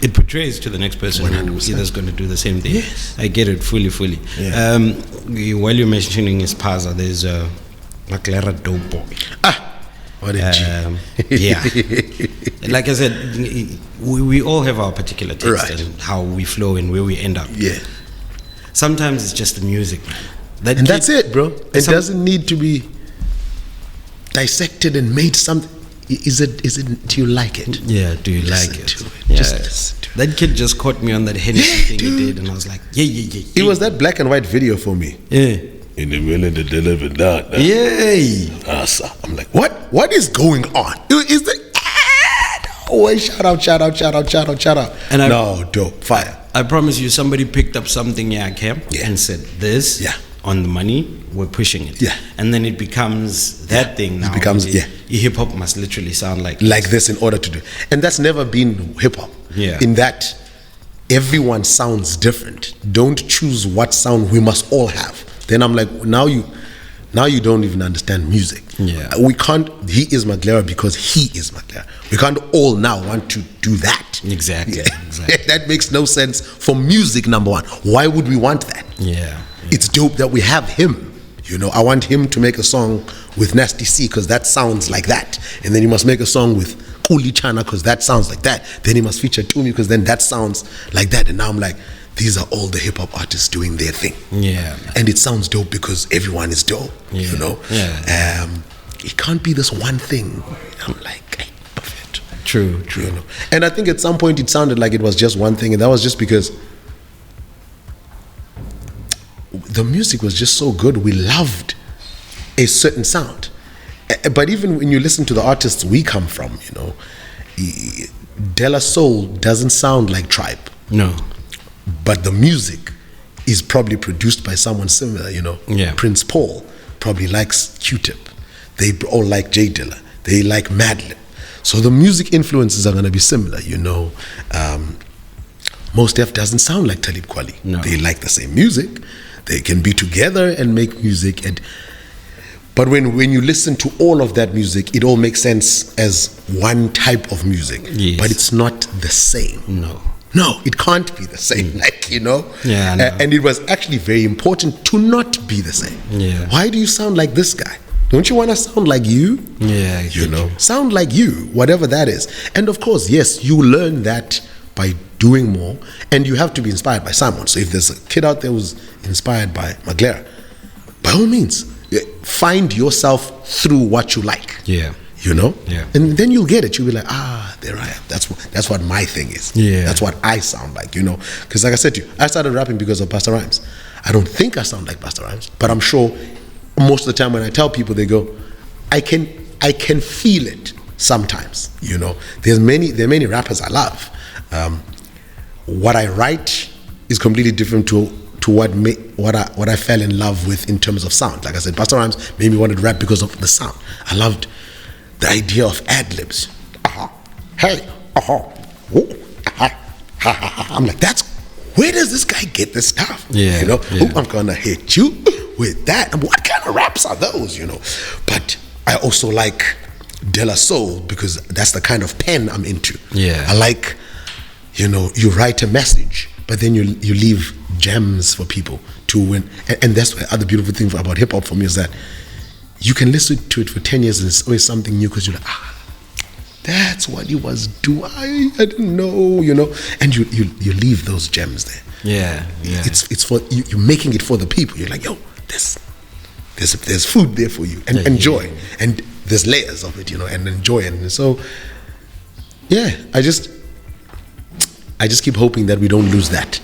it portrays to the next person 100%. Who is going to do the same thing. Yes. I get it fully. Yeah. While you're mentioning Espaza, there's a Maclera dope boy. What a G. Yeah. Like I said, we all have our particular taste, right, and how we flow and where we end up. Yeah. Sometimes it's just the music, man. That's it, bro. It doesn't need to be dissected and made something. Do you like it? Yeah, do you like it? Yeah. Just listen to it. That kid just caught me on that Hennessy thing he did, and I was like, yeah. It was that black and white video for me. Yeah. In the willing to deliver that. Yay! I'm like, what is going on? Is the shout out. And dope, fire. I promise you, somebody picked up something and said this on the money, we're pushing it. Yeah. And then it becomes that thing now. It becomes, hip hop must literally sound like this in order to do. And that's never been hip hop. Yeah. In that everyone sounds different. Don't choose what sound we must all have. Then I'm like, now you don't even understand music. Yeah. We can't, he is Maglera because he is Maglera. We can't all now want to do that. Exactly. That makes no sense for music, number one. Why would we want that? Yeah. It's dope that we have him. I want him to make a song with Nasty C because that sounds like that. And then he must make a song with Kuli Chana because that sounds like that. Then he must feature Tumi because then that sounds like that. And now I'm like, these are all the hip hop artists doing their thing. Yeah. And it sounds dope because everyone is dope. Yeah. It can't be this one thing. I'm like, hey, perfect. True. And I think at some point it sounded like it was just one thing, and that was just because the music was just so good. We loved a certain sound. But even when you listen to the artists we come from, De La Soul doesn't sound like Tribe. No. But the music is probably produced by someone similar, Yeah. Prince Paul probably likes Q-Tip. They all like J Dilla. They like Madlib. So the music influences are going to be similar, Mos Def doesn't sound like Talib Kweli. No. They like the same music. They can be together and make music. But when you listen to all of that music, it all makes sense as one type of music. Yes. But it's not the same. No, it can't be the same, Yeah, no. And it was actually very important to not be the same. Yeah. Why do you sound like this guy? Don't you want to sound like you? Yeah. Sound like you, whatever that is. And of course, yes, you learn that by doing more, and you have to be inspired by someone. So if there's a kid out there who's inspired by Maglera, by all means, find yourself through what you like. Yeah. Yeah. And then you'll get it. You'll be like, there I am. That's what my thing is. Yeah. That's what I sound like, Because like I said to you, I started rapping because of Busta Rhymes. I don't think I sound like Busta Rhymes, but I'm sure most of the time when I tell people, they go, I can feel it sometimes, There are many rappers I love. What I write is completely different to what I fell in love with in terms of sound. Like I said, Busta Rhymes made me want to rap because of the sound. I loved the idea of ad-libs. Hey, I'm like, where does this guy get this stuff? Yeah. I'm gonna hit you with that. What kind of raps are those? But I also like De La Soul because that's the kind of pen I'm into. Yeah. I like, you write a message, but then you leave gems for people to win. And that's the other beautiful thing about hip hop for me is that you can listen to it for 10 years and it's always something new because you're like, that's what he was doing. I didn't know, and you leave those gems there. Yeah. It's for you're making it for the people. You're like, there's food there for you and enjoy. And there's layers of it, and enjoy it. And so, I just keep hoping that we don't lose that,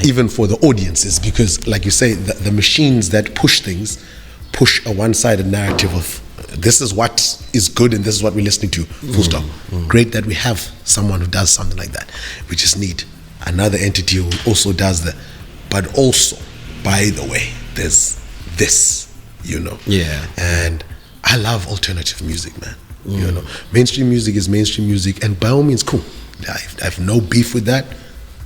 even for the audiences, because like you say, the machines that push things push a one-sided narrative of this is what is good and this is what we're listening to, full stop. Great that we have someone who does something like that. We just need another entity who also does that. But also, by the way, there's this, Yeah. And I love alternative music, man. Mainstream music is mainstream music, and by all means, cool. I have no beef with that.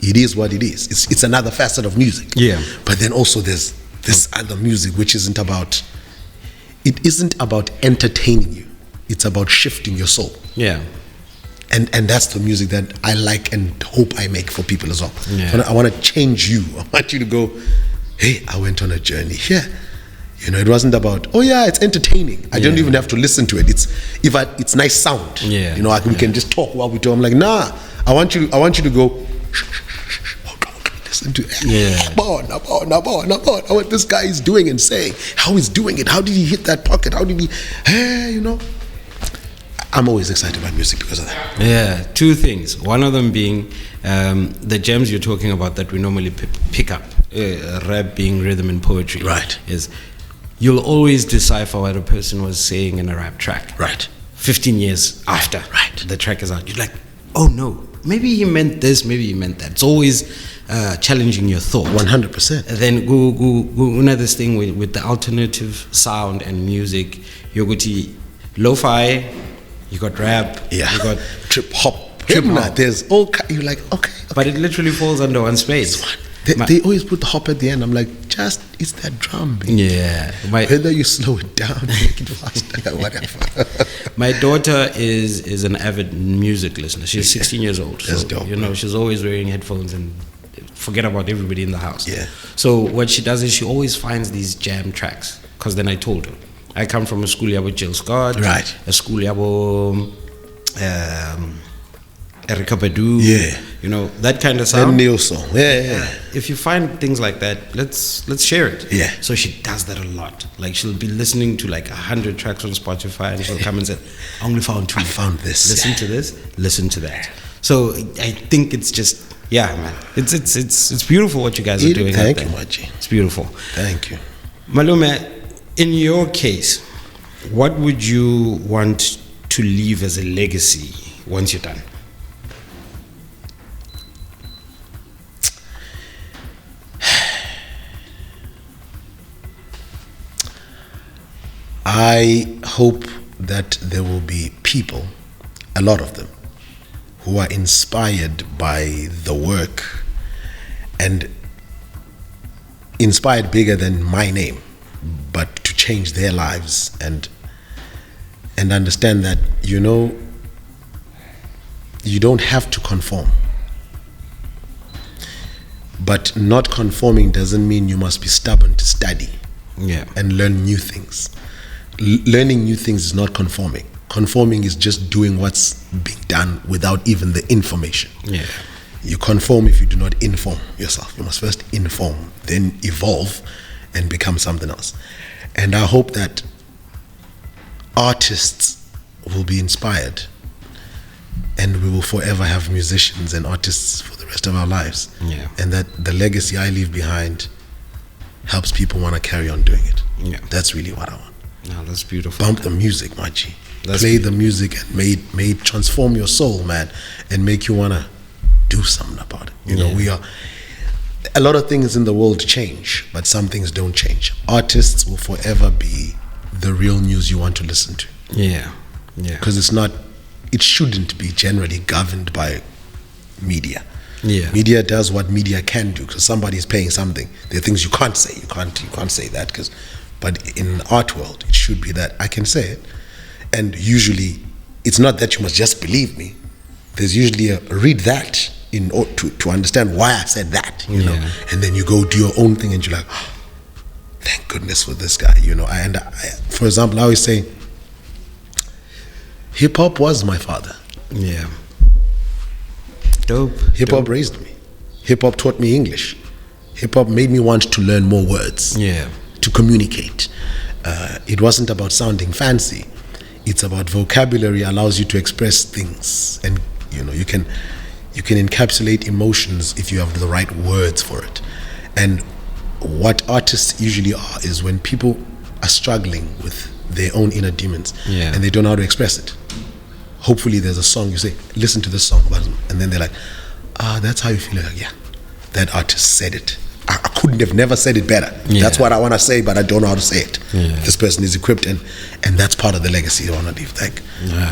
It is what it is. It's another facet of music. Yeah. But then also there's this other music which isn't about entertaining you. It's about shifting your soul. Yeah. And that's the music that I like and hope I make for people as well. Yeah. So I want to change you. I want you to go, hey, I went on a journey here. You know, it wasn't about, oh yeah, it's entertaining. I don't even have to listen to it. It's nice sound. Yeah. You know, we can just talk while we talk. I'm like, nah, I want you to go, listen to it. Yeah. What this guy is doing and saying, how he's doing it, how did he hit that pocket, how did he, you know. I'm always excited about music because of that. Yeah, two things. One of them being the gems you're talking about that we normally pick up, rap being rhythm and poetry. Right. Is you'll always decipher what a person was saying in a rap track. Right. 15 years after Right. the track is out. You're like, oh no, maybe he meant this, maybe he meant that. It's always challenging your thought. 100%. Then go another thing with the alternative sound and music. You go to lo-fi, you got rap, Yeah. you got trip hop. Hip-hop. There's all you're like, okay. But it literally falls under one space. They always put the hop at the end. I'm like, it's that drum beat. Yeah. Whether you slow it down, make it faster, whatever. My daughter is an avid music listener. She's 16 years old. That's so, dope, you know, she's always wearing headphones and forget about everybody in the house. Yeah. So what she does is she always finds these jam tracks. Because then I told her, I come from a school yabo Jill Scott. Right. A school yabo Erykah Badu. Yeah. You know, that kind of sound. And Neo song. Yeah. If you find things like that, let's share it. Yeah. So she does that a lot. Like she'll be listening to like 100 tracks on Spotify, and she'll come and say, "I only found 2. I found this. Listen to this. Listen to that." So I think it's just man. It's beautiful what you guys are doing. Thank you, Maji. It's beautiful. Thank you, Malume. In your case, what would you want to leave as a legacy once you're done? I hope that there will be people, a lot of them, who are inspired by the work and inspired bigger than my name, but to change their lives and understand that, you know, you don't have to conform. But not conforming doesn't mean you must be stubborn to study and learn new things. Learning new things is not conforming. Conforming is just doing what's being done without even the information. Yeah. You conform if you do not inform yourself. You must first inform, then evolve and become something else. And I hope that artists will be inspired and we will forever have musicians and artists for the rest of our lives. Yeah. And that the legacy I leave behind helps people want to carry on doing it. Yeah. That's really what I want. No, that's beautiful. Bump the music, Maji. That's Play the music and may transform your soul, man, and make you want to do something about it. You know, a lot of things in the world change, but some things don't change. Artists will forever be the real news you want to listen to. Yeah. Because it shouldn't be generally governed by media. Yeah. Media does what media can do because somebody's paying something. There are things you can't say. You can't say that but in the art world, it should be that I can say it. And usually, it's not that you must just believe me. There's usually read that to understand why I said that, you know. And then you go do your own thing and you're like, oh, thank goodness for this guy, you know. For example, I always say, hip hop was my father. Yeah. Dope. Hip hop raised me. Hip hop taught me English. Hip hop made me want to learn more words. Yeah. To communicate. It wasn't about sounding fancy. It's about vocabulary allows you to express things, and you know you can encapsulate emotions if you have the right words for it. And what artists usually are is when people are struggling with their own inner demons and they don't know how to express it. Hopefully there's a song you say, listen to this song, and then they're like, that's how you feel. Like, yeah, that artist said it. I couldn't have never said it better. Yeah. That's what I want to say, but I don't know how to say it. Yeah. This person is equipped, and that's part of the legacy I want to leave. Like,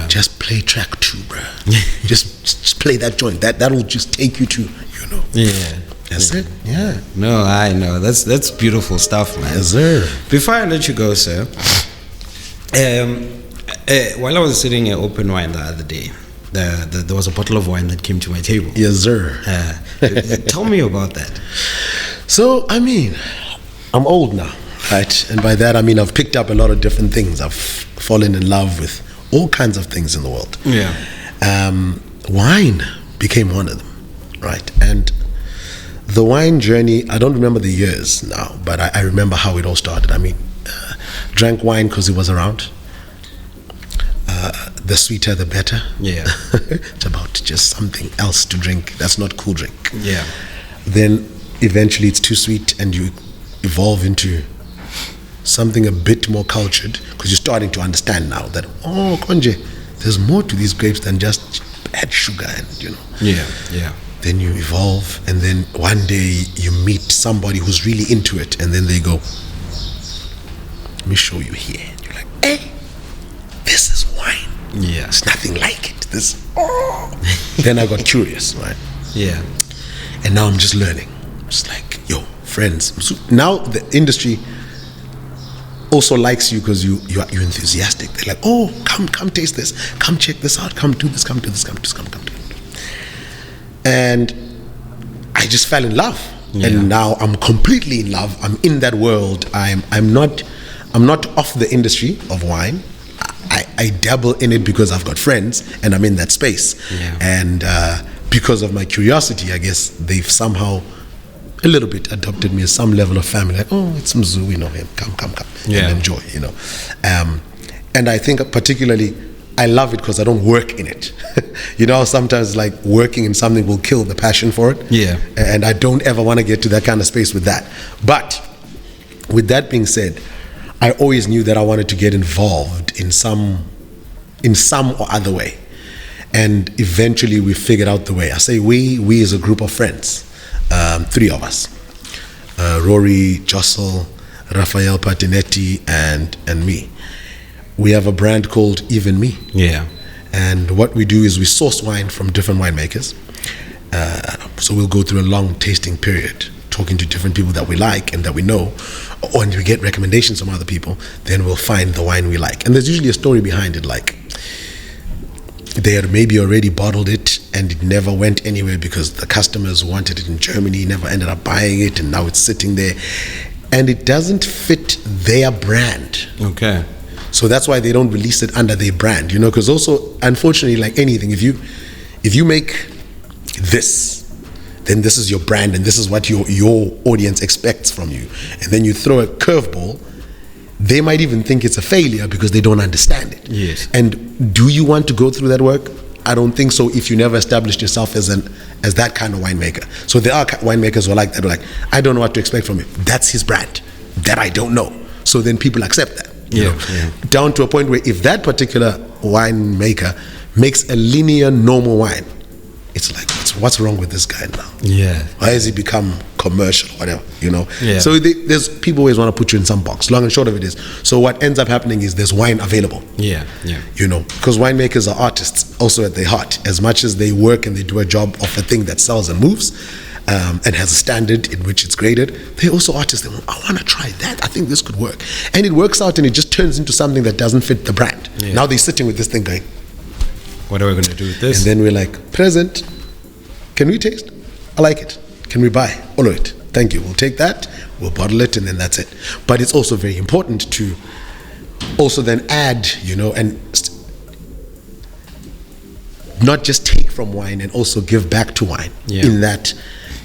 just play track 2, bro. just play that joint. That will just take you to, Yeah. That's it. Yeah. No, I know. That's beautiful stuff, man. Yes, sir. Before I let you go, sir, while I was sitting at Open Wine the other day, there was a bottle of wine that came to my table. Yes, sir. Tell me about that. So, I mean, I'm old now, right? And by that, I mean I've picked up a lot of different things. I've fallen in love with all kinds of things in the world. Yeah. Wine became one of them, right? And the wine journey, I don't remember the years now, but I remember how it all started. I mean, drank wine because it was around. The sweeter, the better. Yeah. It's about just something else to drink. That's not cool drink. Yeah. Then eventually it's too sweet and you evolve into something a bit more cultured because you're starting to understand now that, Konje, there's more to these grapes than just add sugar and, Yeah, yeah. Then you evolve, and then one day you meet somebody who's really into it, and then they go, let me show you here. And you're like, hey, this is wine. Yeah. It's nothing like it. Then I got curious, right? Yeah. And now I'm just learning. Just like, yo, friends. So now the industry also likes you because you're enthusiastic. They're like, oh, come taste this. Come check this out. Come do this. Come do this. Come do this. Come do this. And I just fell in love. Yeah. And now I'm completely in love. I'm in that world. I'm not off the industry of wine. I dabble in it because I've got friends and I'm in that space. Yeah. And because of my curiosity, I guess they've somehow a little bit adopted me as some level of family. Like, oh, it's Mzu, we know him. Come, yeah. And enjoy, And I think particularly I love it because I don't work in it. Sometimes like working in something will kill the passion for it. Yeah. And I don't ever want to get to that kind of space with that. But with that being said, I always knew that I wanted to get involved in some or other way. And eventually we figured out the way. I say we as a group of friends, 3 of us, Rory, Jossel, Raphael Patinetti, and me. We have a brand called Even Me. Yeah. And what we do is we source wine from different winemakers. So we'll go through a long tasting period, talking to different people that we like and that we know, or we get recommendations from other people. Then we'll find the wine we like. And there's usually a story behind it, like they had maybe already bottled it and it never went anywhere because the customers wanted it in Germany, never ended up buying it, and now it's sitting there. And it doesn't fit their brand. Okay. So that's why they don't release it under their brand, because also, unfortunately, like anything, if you make this, then this is your brand and this is what your audience expects from you. And then you throw a curveball, they might even think it's a failure because they don't understand it. Yes. And do you want to go through that work? I don't think so if you never established yourself as that kind of winemaker. So there are winemakers who are like that, who are like, I don't know what to expect from him. That's his brand. That I don't know. So then people accept that. Yeah. Down to a point where if that particular winemaker makes a linear normal wine, it's like, what's wrong with this guy now? Yeah. Why has he become commercial, whatever, Yeah. So there's people always want to put you in some box. Long and short of it is, so what ends up happening is there's wine available. Yeah. Because winemakers are artists also at their heart. As much as they work and they do a job of a thing that sells and moves, and has a standard in which it's graded, they're also artists. They I want to try that. I think this could work. And it works out and it just turns into something that doesn't fit the brand. Yeah. Now they're sitting with this thing going, what are we going to do with this? And then we're like, present, can we taste? I like it. Can we buy all of it? Thank you. We'll take that, we'll bottle it, and then that's it. But it's also very important to also then add, and not just take from wine and also give back to wine. Yeah. In that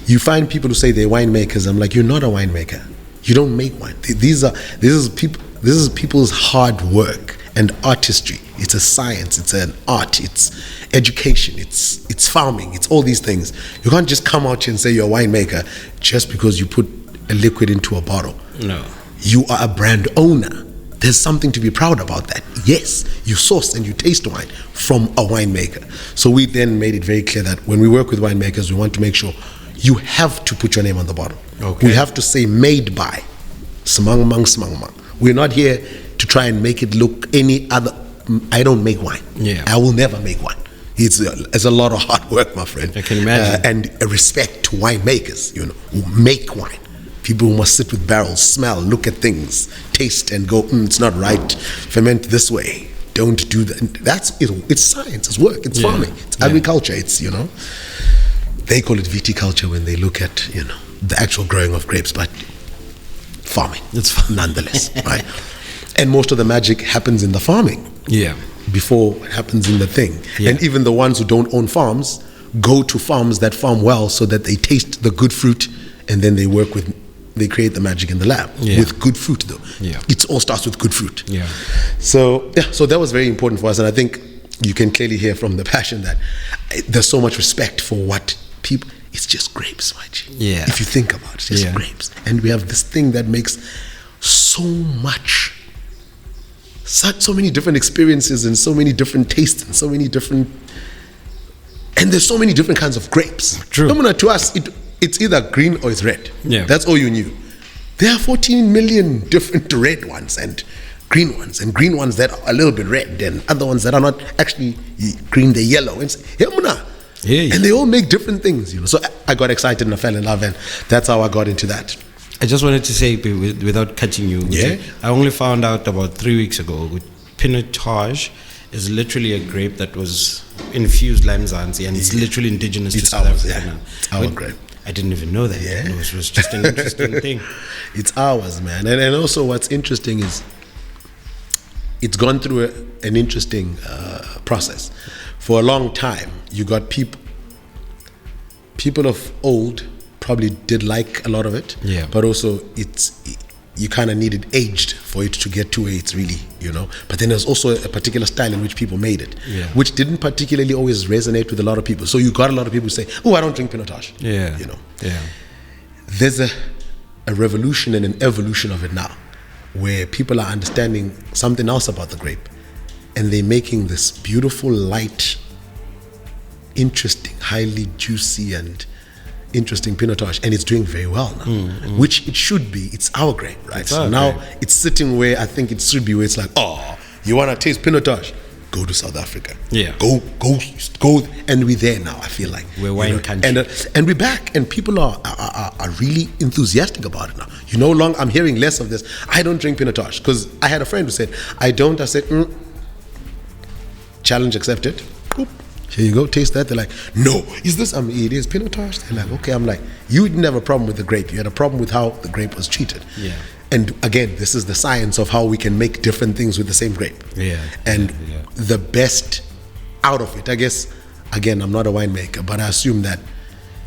you find people who say they're winemakers. I'm like, you're not a winemaker. You don't make wine. This is people's hard work and artistry. It's a science, it's an art, it's education, it's farming, it's all these things. You can't just come out here and say you're a winemaker just because you put a liquid into a bottle. No. You are a brand owner. There's something to be proud about that. Yes, you source and you taste wine from a winemaker. So we then made it very clear that when we work with winemakers, we want to make sure you have to put your name on the bottle. Okay. We have to say made by Smang Mang Smang Mang. We're not here to try and make it look any other. I don't make wine. Yeah. I will never make wine. It's a lot of hard work, my friend. I can imagine. And a respect to winemakers, who make wine. People who must sit with barrels, smell, look at things, taste, and go, it's not right. Ferment this way. Don't do that. That's it. It's science. It's work. It's farming. It's agriculture. It's they call it viticulture when they look at the actual growing of grapes, but farming. It's nonetheless, right? And most of the magic happens in the farming. Yeah. Before it happens in the thing. Yeah. And even the ones who don't own farms go to farms that farm well so that they taste the good fruit, and then they create the magic in the lab with good fruit though. Yeah. It all starts with good fruit. Yeah. So that was very important for us, and I think you can clearly hear from the passion that there's so much respect for what people. It's just grapes, right? Yeah. If you think about it, it's just grapes, and we have this thing that makes so many different experiences and so many different tastes and so many different, and there's so many different kinds of grapes. True. To us, it's either green or it's red. Yeah. That's all you knew. There are 14 million different red ones and green ones that are a little bit red, and other ones that are not actually green, they're yellow. And they all make different things, So I got excited and I fell in love, and that's how I got into that. I just wanted to say, without cutting you, I only found out about 3 weeks ago, Pinotage is literally a grape that was infused Mzansi, and it's literally indigenous to South Africa now. It's our grape. I didn't even know that. Yeah. It was just an interesting thing. It's ours, man. And also what's interesting is it's gone through an interesting process. For a long time, you got people of old probably did like a lot of it, but also you kind of needed aged for it to get to where it's really, But then there's also a particular style in which people made it, which didn't particularly always resonate with a lot of people. So you got a lot of people who say, "Oh, I don't drink Pinotage." There's a revolution and an evolution of it now, where people are understanding something else about the grape, and they're making this beautiful, light, interesting, highly juicy and interesting Pinotage, and it's doing very well now, which it should be. It's our grape, right? So now it's sitting where I think it should be, where it's like, oh, you want to taste Pinotage? Go to South Africa. Yeah. Go, and we're there now. I feel like we're wine country, and we're back, and people are really enthusiastic about it now. No longer I'm hearing less of this. I don't drink Pinotage, because I had a friend who said I don't. I said, challenge accepted. Boop. Here you go, taste that. They're like, no, is this? It is Pinotage. They're like, okay. I'm like, you didn't have a problem with the grape. You had a problem with how the grape was treated. Yeah. And again, this is the science of how we can make different things with the same grape. Yeah. And the best out of it, I guess, again, I'm not a winemaker, but I assume that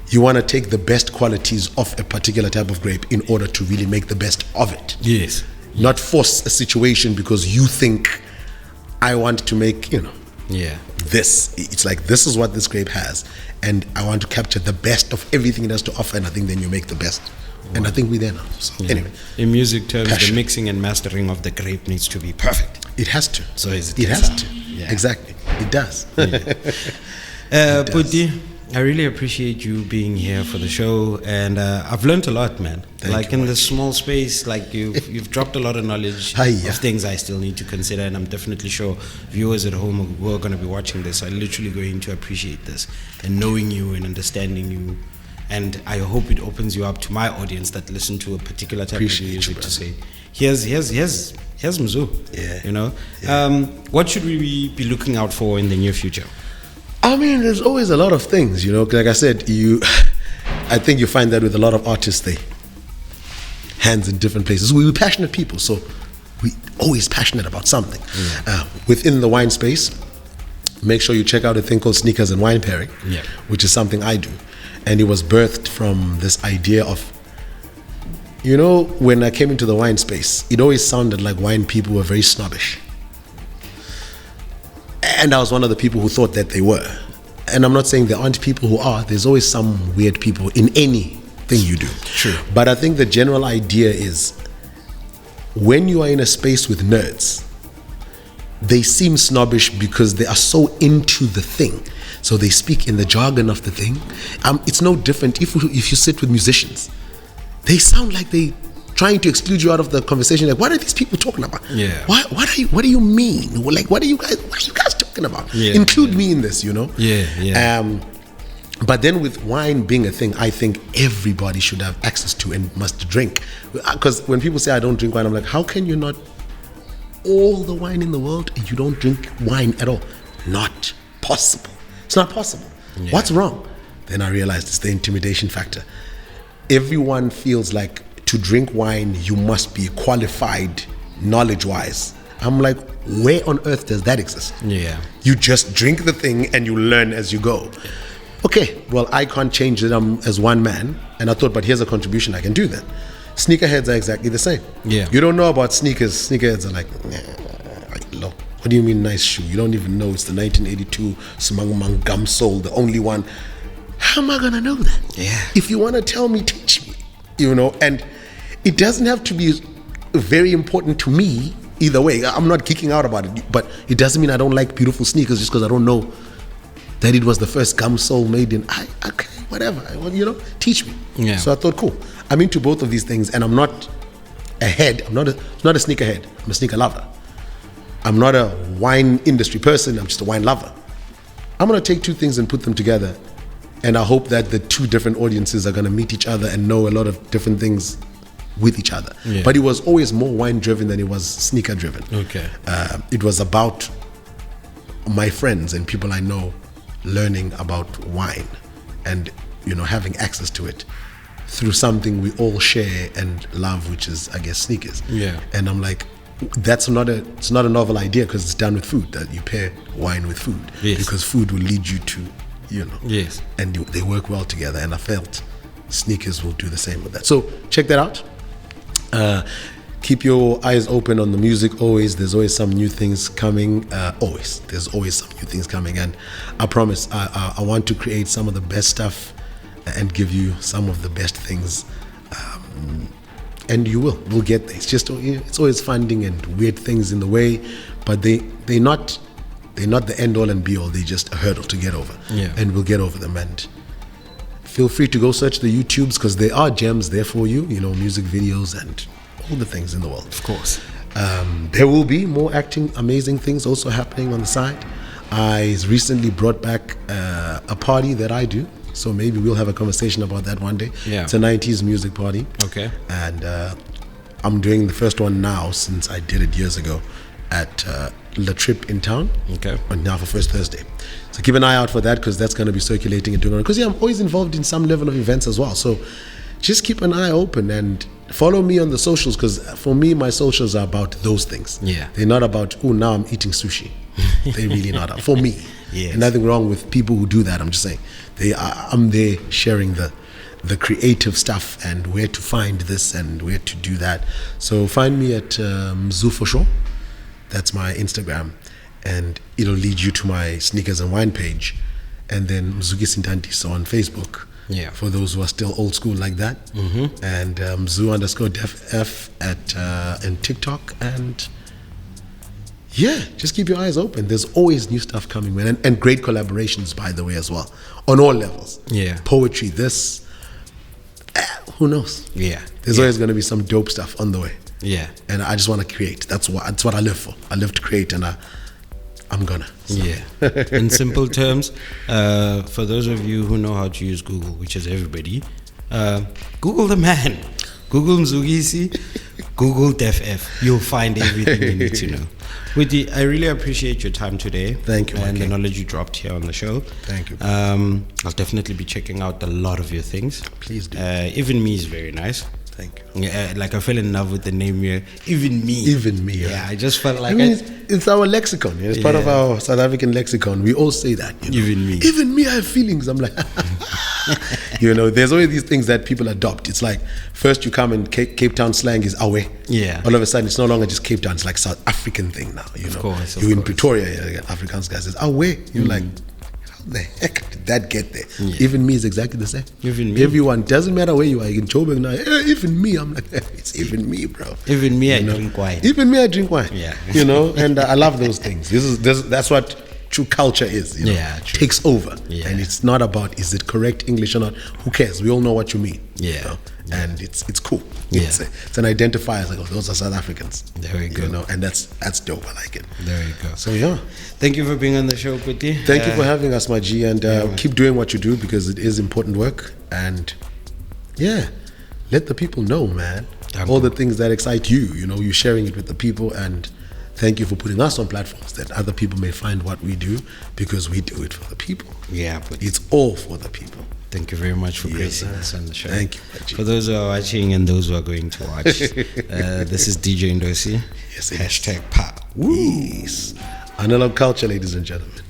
you want to take the best qualities of a particular type of grape in order to really make the best of it. Yes. Not force a situation because you think I want to make, this. It's like, this is what this grape has, and I want to capture the best of everything it has to offer, and I think then you make the best. And I think we're there now. So anyway, in music terms, the mixing and mastering of the grape needs to be perfect. It has to. So it has to. Yeah. Exactly. It does. Puti, I really appreciate you being here for the show, and I've learned a lot, man. Thank you in this small space, you've dropped a lot of knowledge of things I still need to consider, and I'm definitely sure viewers at home who are going to be watching this are literally going to appreciate this, and knowing you and understanding you. And I hope it opens you up to my audience that listen to a particular type of music to say, here's Mzu. Yeah. What should we be looking out for in the near future? I mean, there's always a lot of things, Like I said, I think you find that with a lot of artists, they hands in different places. We're passionate people, so we're always passionate about something. Within the wine space, make sure you check out a thing called Sneakers and Wine Pairing, which is something I do. And it was birthed from this idea of, when I came into the wine space, it always sounded like wine people were very snobbish. And I was one of the people who thought that they were. And I'm not saying there aren't people who are. There's always some weird people in anything you do. True. But I think the general idea is, when you are in a space with nerds, they seem snobbish because they are so into the thing. So they speak in the jargon of the thing. It's no different if you sit with musicians. They sound like they trying to exclude you out of the conversation. Like, what are these people talking about? Yeah. What do you mean? Like, what are you guys talking about? Yeah, Include me in this, you know? Yeah. But then with wine being a thing, I think everybody should have access to and must drink. Because when people say I don't drink wine, I'm like, how can you not all the wine in the world and you don't drink wine at all? Not possible. It's not possible. Yeah. What's wrong? Then I realized it's the intimidation factor. Everyone feels like to drink wine, you must be qualified knowledge-wise. I'm like, where on earth does that exist? Yeah. You just drink the thing and you learn as you go. Okay, well, I can't change it as one man. And I thought, but here's a contribution I can do then. Sneakerheads are exactly the same. Yeah. You don't know about sneakers. Sneakerheads are like, look, what do you mean nice shoe? You don't even know it's the 1982 Smang Gum Sole, the only one. How am I going to know that? Yeah. If you want to tell me, teach me. You know, and it doesn't have to be very important to me either way. I'm not geeking out about it, but it doesn't mean I don't like beautiful sneakers just because I don't know that it was the first gum sole made in. Okay, whatever. You know, teach me. Yeah. So I thought, cool. I'm into both of these things, and I'm not a head. I'm not a sneakerhead. I'm a sneaker lover. I'm not a wine industry person. I'm just a wine lover. I'm gonna take two things and put them together, and I hope that the two different audiences are gonna meet each other and know a lot of different things with each other. Yeah. But it was always more wine driven than it was sneaker driven. Okay. It was about my friends and people I know learning about wine and, you know, having access to it through something we all share and love, which is, I guess, sneakers. Yeah. And I'm like, it's not a novel idea because it's done with food, that you pair wine with food. Yes. Because food will lead you to, you know. Yes. And they work well together, and I felt sneakers will do the same with that. So check that out. Keep your eyes open on the music. There's always some new things coming. There's always some new things coming, and I promise I want to create some of the best stuff and give you some of the best things, and we'll get there. It's just, it's always funding and weird things in the way, but they're not the end all and be all. They're just a hurdle to get over. Yeah. And we'll get over them. And feel free to go search the YouTubes, because there are gems there for you, you know, music videos and all the things in the world. Of course. There will be more acting, amazing things also happening on the side. I recently brought back a party that I do, so maybe we'll have a conversation about that one day. Yeah. It's a 90s music party. Okay. And I'm doing the first one now, since I did it years ago at La Trip in town. Okay. And now for first Thursday. So keep an eye out for that, because that's going to be circulating and doing it. Because I'm always involved in some level of events as well. So just keep an eye open and follow me on the socials, because for me, my socials are about those things. Yeah. They're not about, now I'm eating sushi. They're really not. For me. Yes. And nothing wrong with people who do that. I'm just saying, I'm there sharing the creative stuff and where to find this and where to do that. So find me at Mzu for sure. That's my Instagram, and it'll lead you to my Sneakers and Wine page, and then Mzukisi Ntantiso on Facebook. Yeah. For those who are still old school like that. Mm-hmm. And Mzu_DEF EFF and TikTok. And yeah, just keep your eyes open. There's always new stuff coming, man, and great collaborations, by the way, as well, on all levels. Yeah. Poetry, who knows? Yeah. There's always going to be some dope stuff on the way. Yeah. And I just want to create. That's what I live for. I live to create, and I'm gonna. So. Yeah. In simple terms, for those of you who know how to use Google, which is everybody, Google the man. Google Mzukisi, Google DEF EFF. You'll find everything you need to know. Witty, I really appreciate your time today. Thank you. And the knowledge you dropped here on the show. Thank you. I'll definitely be checking out a lot of your things. Please do. Even Me is very nice. Thank you. Yeah, like I fell in love with the name here. Even Me. Even Me. Yeah, I just felt like it's our lexicon. It's part of our South African lexicon. We all say that. You know? Even Me. Even me, I have feelings. I'm like, you know, there's always these things that people adopt. It's like, first you come and Cape Town slang is awe. Yeah. All of a sudden, it's no longer just Cape Town. It's like South African thing now. You know, of course, you're in Pretoria, Afrikaans guys says awe. You're like, the heck did that get there? Yeah. Even me is exactly the same. Even me. Everyone, doesn't matter where you are. In Joburg now, even me. I'm like, it's even me, bro. Even me, I drink wine. Even me, I drink wine. Yeah. And I love those things. That's what true culture is. Yeah, true. Takes over. Yeah. And it's not about, is it correct English or not? Who cares? We all know what you mean. Yeah. And it's cool. Yeah. It's an identifier. It's like, oh, those are South Africans. There we go. And that's dope. I like it. There you go. So yeah. Thank you for being on the show, Kuti. Thank you for having us, my G, and keep doing what you do, because it is important work. And yeah, let the people know, man. All the things that excite you. You're sharing it with the people, and thank you for putting us on platforms that other people may find what we do, because we do it for the people. Yeah, but it's all for the people. Thank you very much for gracing us on the show. Thank you. For those who are watching and those who are going to watch, this is DJ Ndo-C. Yes, #POW. Yes. Analog culture, ladies and gentlemen.